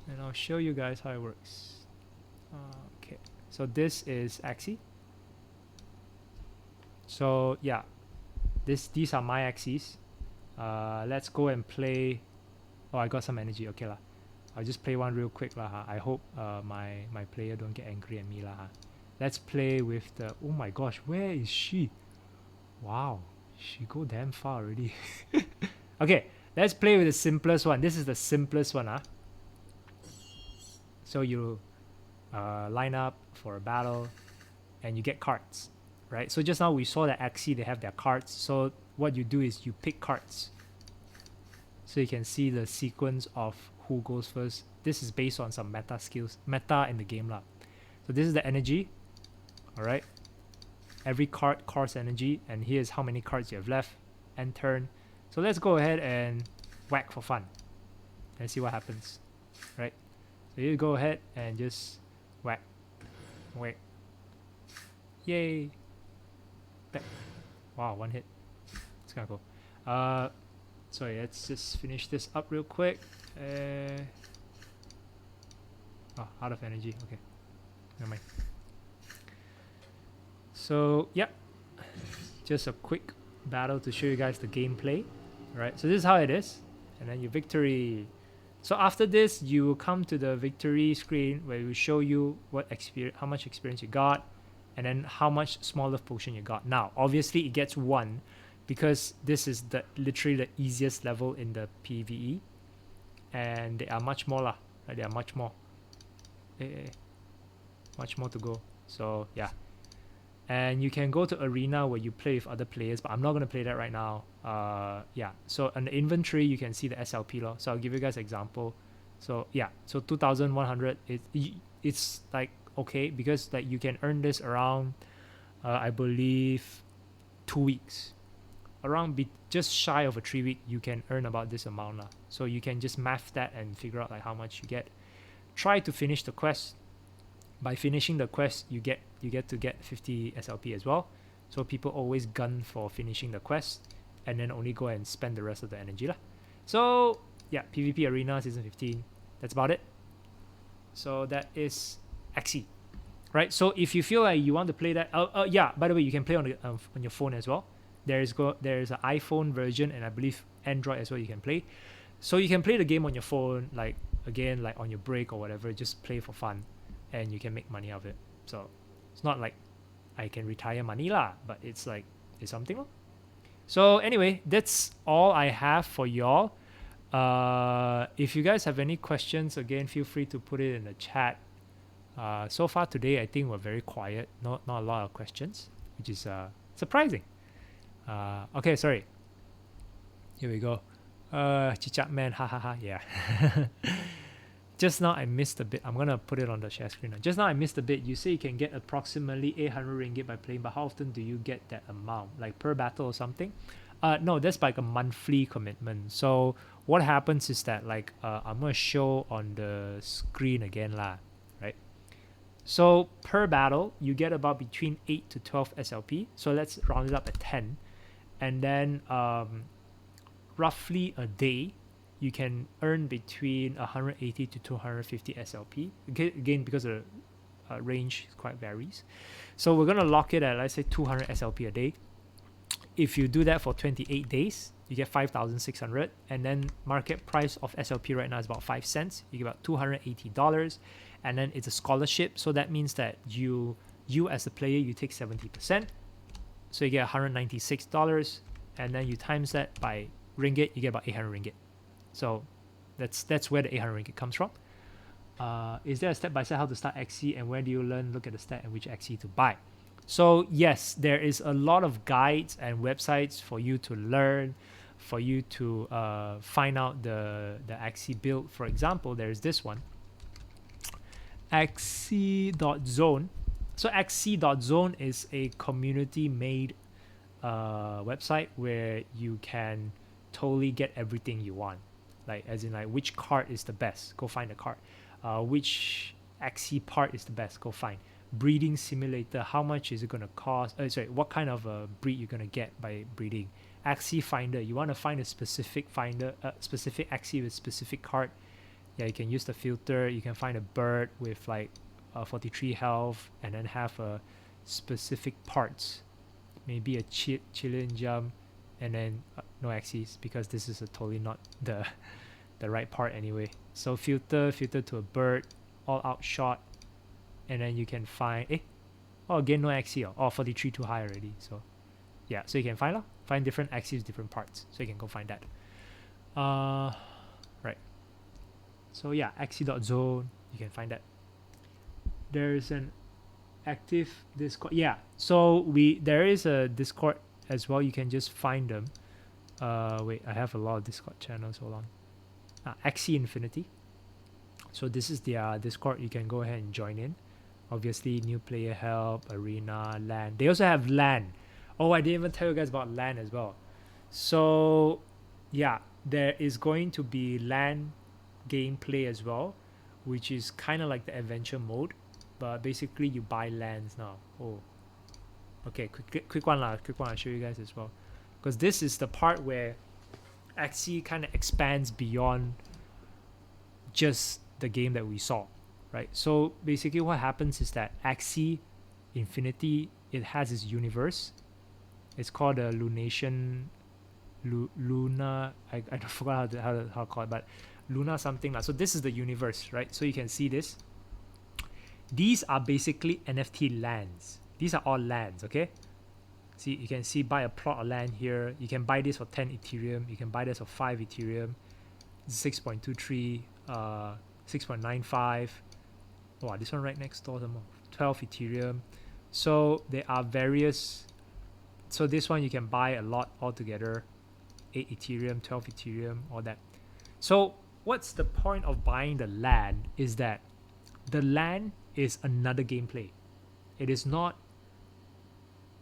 Speaker 1: and I'll show you guys how it works. Okay, so this is Axie. So yeah, these are my Axies. Let's go and play. Oh, I got some energy. Okay lah. I'll just play one real quick lah. I hope my player don't get angry at me lah. Let's play with the. Oh my gosh, where is she? Wow, she go damn far already. Okay, let's play with the simplest one. This is the simplest one, So you line up for a battle, and you get cards, right? So just now we saw that Axie, they have their cards. So what you do is you pick cards. So you can see the sequence of who goes first. This is based on some meta skills, meta in the game lah. So this is the energy, all right? Every card costs energy, and here's how many cards you have left, end turn. So let's go ahead and whack for fun and see what happens, right? So you go ahead and just whack, whack. Yay! Back. Wow, one hit. It's kind of cool. Sorry, let's just finish this up real quick. Oh, out of energy. Okay, never mind. So yeah, just a quick battle to show you guys the gameplay. Right, so this is how it is, and then your victory. So after this, you will come to the victory screen where it will show you how much experience you got, and then how much smaller potion you got. Now, obviously, it gets 1 because this is literally the easiest level in the PvE, and there are much more lah. Right, there are much more. Much more to go. So yeah. And you can go to arena where you play with other players, but I'm not going to play that right now. Yeah, so in the inventory, you can see the SLP law. So I'll give you guys an example. So yeah, so 2,100, it's like okay, because like you can earn this around, I believe, 2 weeks. Around just shy of a 3 week, you can earn about this amount. So you can just math that and figure out like how much you get. Try to finish the quest. By finishing the quest, you get to get 50 SLP as well. So people always gun for finishing the quest and then only go and spend the rest of the energy lah. So yeah, PvP Arena Season 15. That's about it. So that is Axie, right? So if you feel like you want to play that, yeah. By the way, you can play on your phone as well. There is an iPhone version and I believe Android as well. You can play. So you can play the game on your phone, like again, like on your break or whatever. Just play for fun. And you can make money out of it. So it's not like I can retire money lah, but it's like it's something lah. So anyway, that's all I have for y'all. If you guys have any questions, again, feel free to put it in the chat. So far today, I think we're very quiet. Not a lot of questions, which is surprising. Okay, sorry. Here we go. Chichat man, ha ha ha. Yeah. Just now I missed a bit. I'm gonna put it on the share screen now. Just now I missed a bit. You say you can get approximately 800 ringgit by playing, but how often do you get that amount? Like per battle or something? No, that's like a monthly commitment. So what happens is that like I'm gonna show on the screen again lah, right? So per battle you get about between 8 to 12 SLP. So let's round it up at 10, and then roughly a day you can earn between 180 to 250 SLP. Again, because the range quite varies. So we're going to lock it at, let's say, 200 SLP a day. If you do that for 28 days, you get 5,600. And then market price of SLP right now is about 5 cents. You get about $280. And then it's a scholarship. So that means that you as a player, you take 70%. So you get $196. And then you times that by ringgit, you get about 800 ringgit. So that's where the 800 ringgit comes from. Is there a step-by-step how to start Axie, and where do you learn, look at the stat, and which Axie to buy? So yes, there is a lot of guides and websites for you to learn, for you to find out the Axie build. For example, there is this one, Axie.zone. So Axie.zone is a community-made website where you can totally get everything you want. Like as in like which card is the best, go find the card. Which Axie part is the best, go find. breeding simulator, how much is it going to cost? Sorry, what kind of a breed you're going to get by breeding. Axie finder, you want to find a specific finder, specific Axie with specific card. Yeah, you can use the filter. You can find a bird with like 43 health and then have a specific parts, maybe a Chilean jump, and then no Axies because this is a totally not the right part anyway. So filter to a bird, all out shot, and then you can find again no Axie. 43 too high already. So yeah, so you can find different Axies, different parts. So you can go find that. Right. So yeah, Axie.zone, you can find that. There's an active Discord. Yeah, so there is a Discord as well. You can just find them. Wait, I have a lot of Discord channels. Hold on. Axie Infinity. So this is their Discord. You can go ahead and join in. Obviously, new player help, arena, LAN. They also have LAN. Oh, I didn't even tell you guys about LAN as well. So yeah, there is going to be LAN gameplay as well, which is kind of like the adventure mode, but basically you buy lands now. Oh, okay, quick one I'll show you guys as well, because this is the part where Axie kind of expands beyond just the game that we saw, right? So basically what happens is that Axie Infinity, it has its universe. It's called a Luna. I forgot how to call it, but Luna something like. So this is the universe, right? So you can see this. These are basically NFT lands. These are all lands, okay? See, you can see buy a plot of land here. You can buy this for 10 Ethereum. You can buy this for 5 Ethereum. 6.23, 6.95. Wow, this one right next door, 12 Ethereum. So there are various. So this one you can buy a lot altogether. 8 Ethereum, 12 Ethereum, all that. So what's the point of buying the land is that the land is another gameplay. It is not,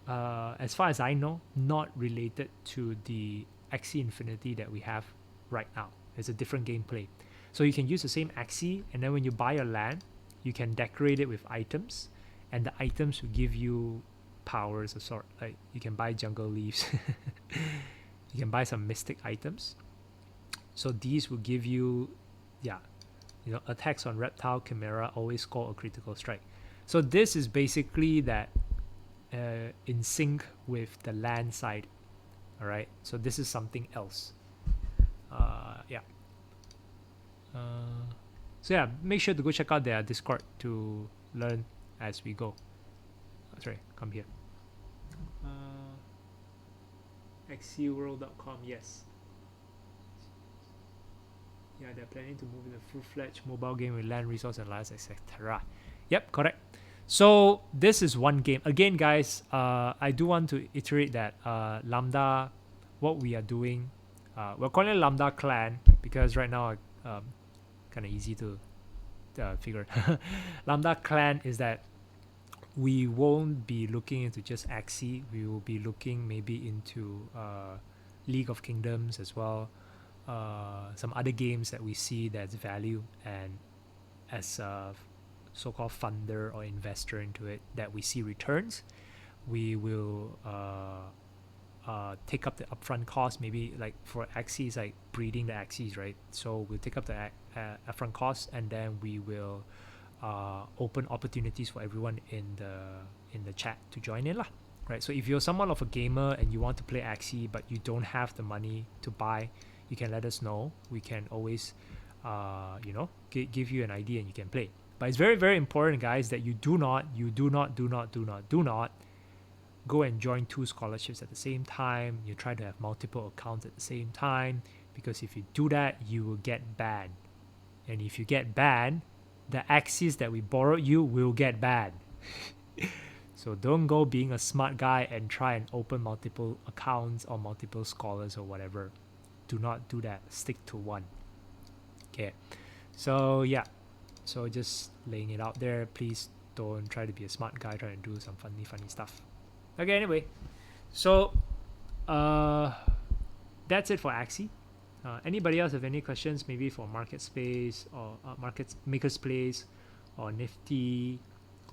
Speaker 1: as far as I know, not related to the Axie Infinity that we have right now. It's a different gameplay. So you can use the same Axie, and then when you buy a land, you can decorate it with items, and the items will give you powers of sort. Like you can buy jungle leaves. You can buy some mystic items. So these will give you, attacks on reptile, chimera always score a critical strike. So this is basically that in sync with the land side. All right. So this is something else. So yeah, make sure to go check out their Discord to learn as we go. Sorry, come here. xcworld.com, yes. Yeah, they're planning to move in a full-fledged mobile game with land, resource, and lives, etc. Yep, correct. So this is one game. Again, guys, I do want to iterate that Lambda, what we are doing, we're calling it Lambda Clan because right now, kind of easy to figure. Lambda Clan is that we won't be looking into just Axie. We will be looking maybe into League of Kingdoms as well. Some other games that we see that's value, and as a so-called funder or investor into it that we see returns, we will take up the upfront cost. Maybe like for Axies, like breeding the Axies, right? So we'll take up the upfront cost, and then we will open opportunities for everyone in the chat to join in lah. Right? So if you're someone of a gamer and you want to play Axie but you don't have the money to buy, you can let us know. We can always give you an idea and you can play. But it's very, very important, guys, that you do not go and join 2 scholarships at the same time. You try to have multiple accounts at the same time, because if you do that, you will get banned. And if you get banned, the Axies that we borrowed you will get banned. So don't go being a smart guy and try and open multiple accounts or multiple scholars or whatever. Do not do that. Stick to one. Okay. So yeah. So just laying it out there. Please don't try to be a smart guy trying to do some funny stuff. Okay, anyway. So that's it for Axie. Anybody else have any questions maybe for market space or market maker space or Nifty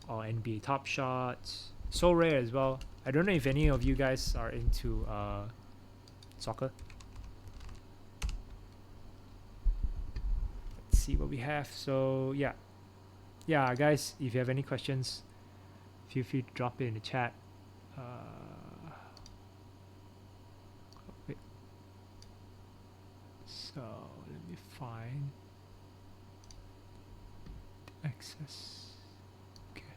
Speaker 1: or NBA Top Shots. So rare as well. I don't know if any of you guys are into soccer. Let's see what we have. So yeah, guys, if you have any questions, feel free to drop it in the chat. Wait. So let me find access. Okay.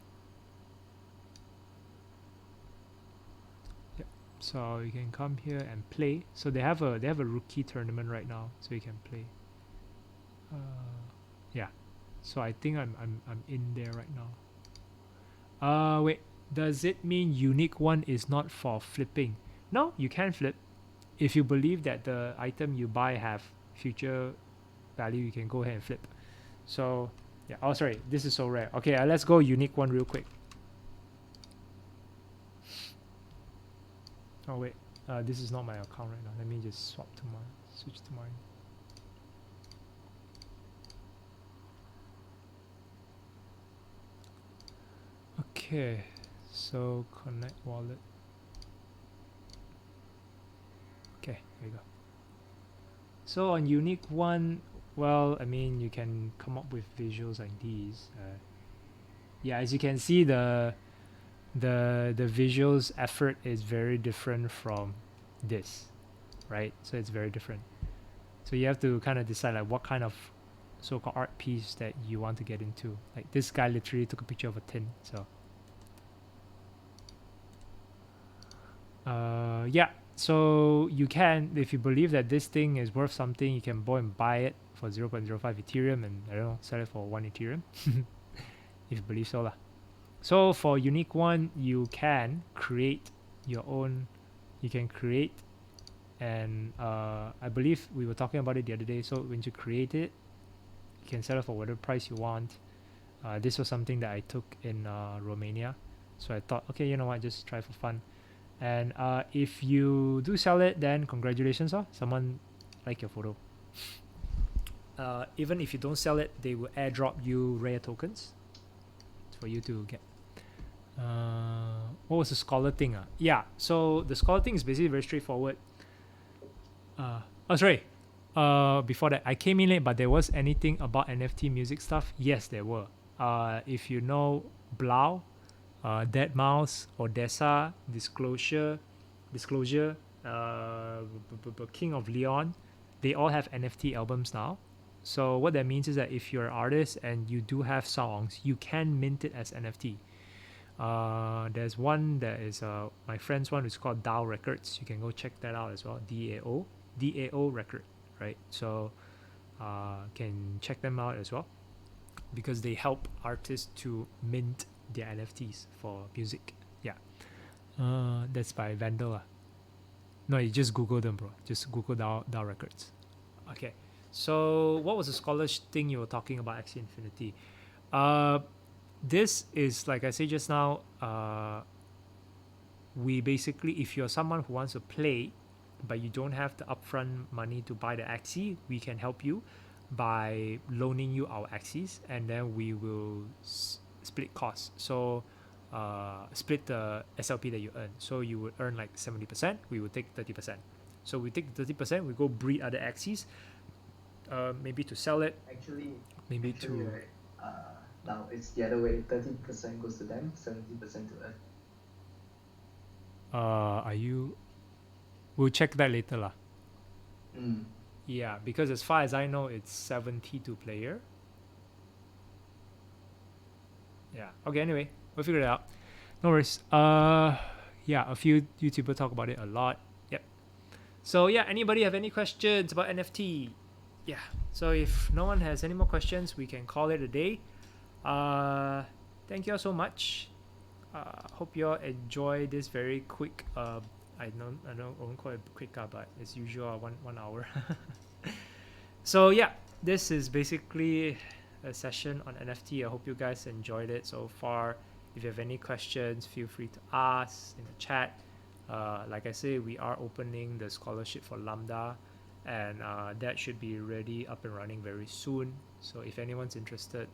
Speaker 1: Yep. So you can come here and play. So they have a rookie tournament right now, so you can play. Yeah. So I think I'm in there right now. Wait. Does it mean unique one is not for flipping? No, you can flip. If you believe that the item you buy have future value, you can go ahead and flip. So yeah. Oh, sorry. This is so rare. Okay, let's go unique one real quick. Oh wait. This is not my account right now. Let me just switch to mine. Okay. So connect wallet. Okay, there you go. So on unique one, well, I mean, you can come up with visuals like these. Yeah, as you can see, the visuals effort is very different from this, right? So it's very different. So you have to kind of decide like what kind of so-called art piece that you want to get into. Like this guy literally took a picture of a tin. So yeah. So you can, if you believe that this thing is worth something, you can go and buy it for 0.05 Ethereum and I don't know, sell it for 1 Ethereum. If you believe so lah. So for unique one, you can create your own. You can create, and I believe we were talking about it the other day. So when you create it, you can sell it for whatever price you want. This was something that I took in Romania, so I thought, okay, you know what, just try for fun. And if you do sell it, then congratulations, someone liked your photo. Even if you don't sell it, they will airdrop you rare tokens for you to get. What was the scholar thing? Yeah, so the scholar thing is basically very straightforward. Sorry. Before that, I came in late, but there was anything about NFT music stuff? Yes, there were. If you know Blau, Dead Mouse, Odessa, Disclosure, King of Leon, they all have NFT albums now. So what that means is that if you're an artist and you do have songs, you can mint it as NFT. There's one that is my friend's one, is called DAO Records. You can go check that out as well. DAO record, right? So can check them out as well because they help artists to mint their NFTs for music. Yeah. That's by Vandal. No, you just Google them, bro. Just Google DAO Records. Okay. So what was the scholarship thing you were talking about, Axie Infinity? This is, like I said just now, we basically, if you're someone who wants to play, but you don't have the upfront money to buy the Axie, we can help you by loaning you our Axies, and then we will split costs. So split the SLP that you earn. So you would earn like 70%, we would take 30%. So we take 30%, we go breed other Axies, maybe to sell it. Maybe to...
Speaker 2: Right, now it's the other way. 30% goes to them, 70% to us.
Speaker 1: Are you... We'll check that later lah. Yeah, because as far as I know, it's 70 to player. Yeah. Okay. Anyway, we'll figure it out. No worries. Yeah, a few YouTubers talk about it a lot. Yep. So yeah, anybody have any questions about NFT? Yeah. So if no one has any more questions, we can call it a day. Thank you all so much. Hope you all enjoy this very quick. I won't call it quick, but as usual, 1 hour. So yeah, this is basically a session on NFT. I hope you guys enjoyed it so far. If you have any questions, feel free to ask in the chat. Like I say, we are opening the scholarship for Lambda, and that should be ready, up and running very soon. So if anyone's interested,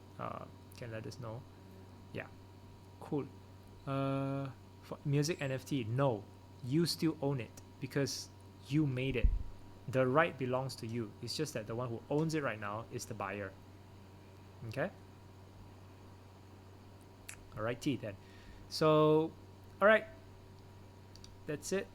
Speaker 1: can let us know. Yeah. Cool. For music NFT, no, you still own it because you made it. The right belongs to you. It's just that the one who owns it right now is the buyer. Okay. Alrighty then. So, all right, that's it.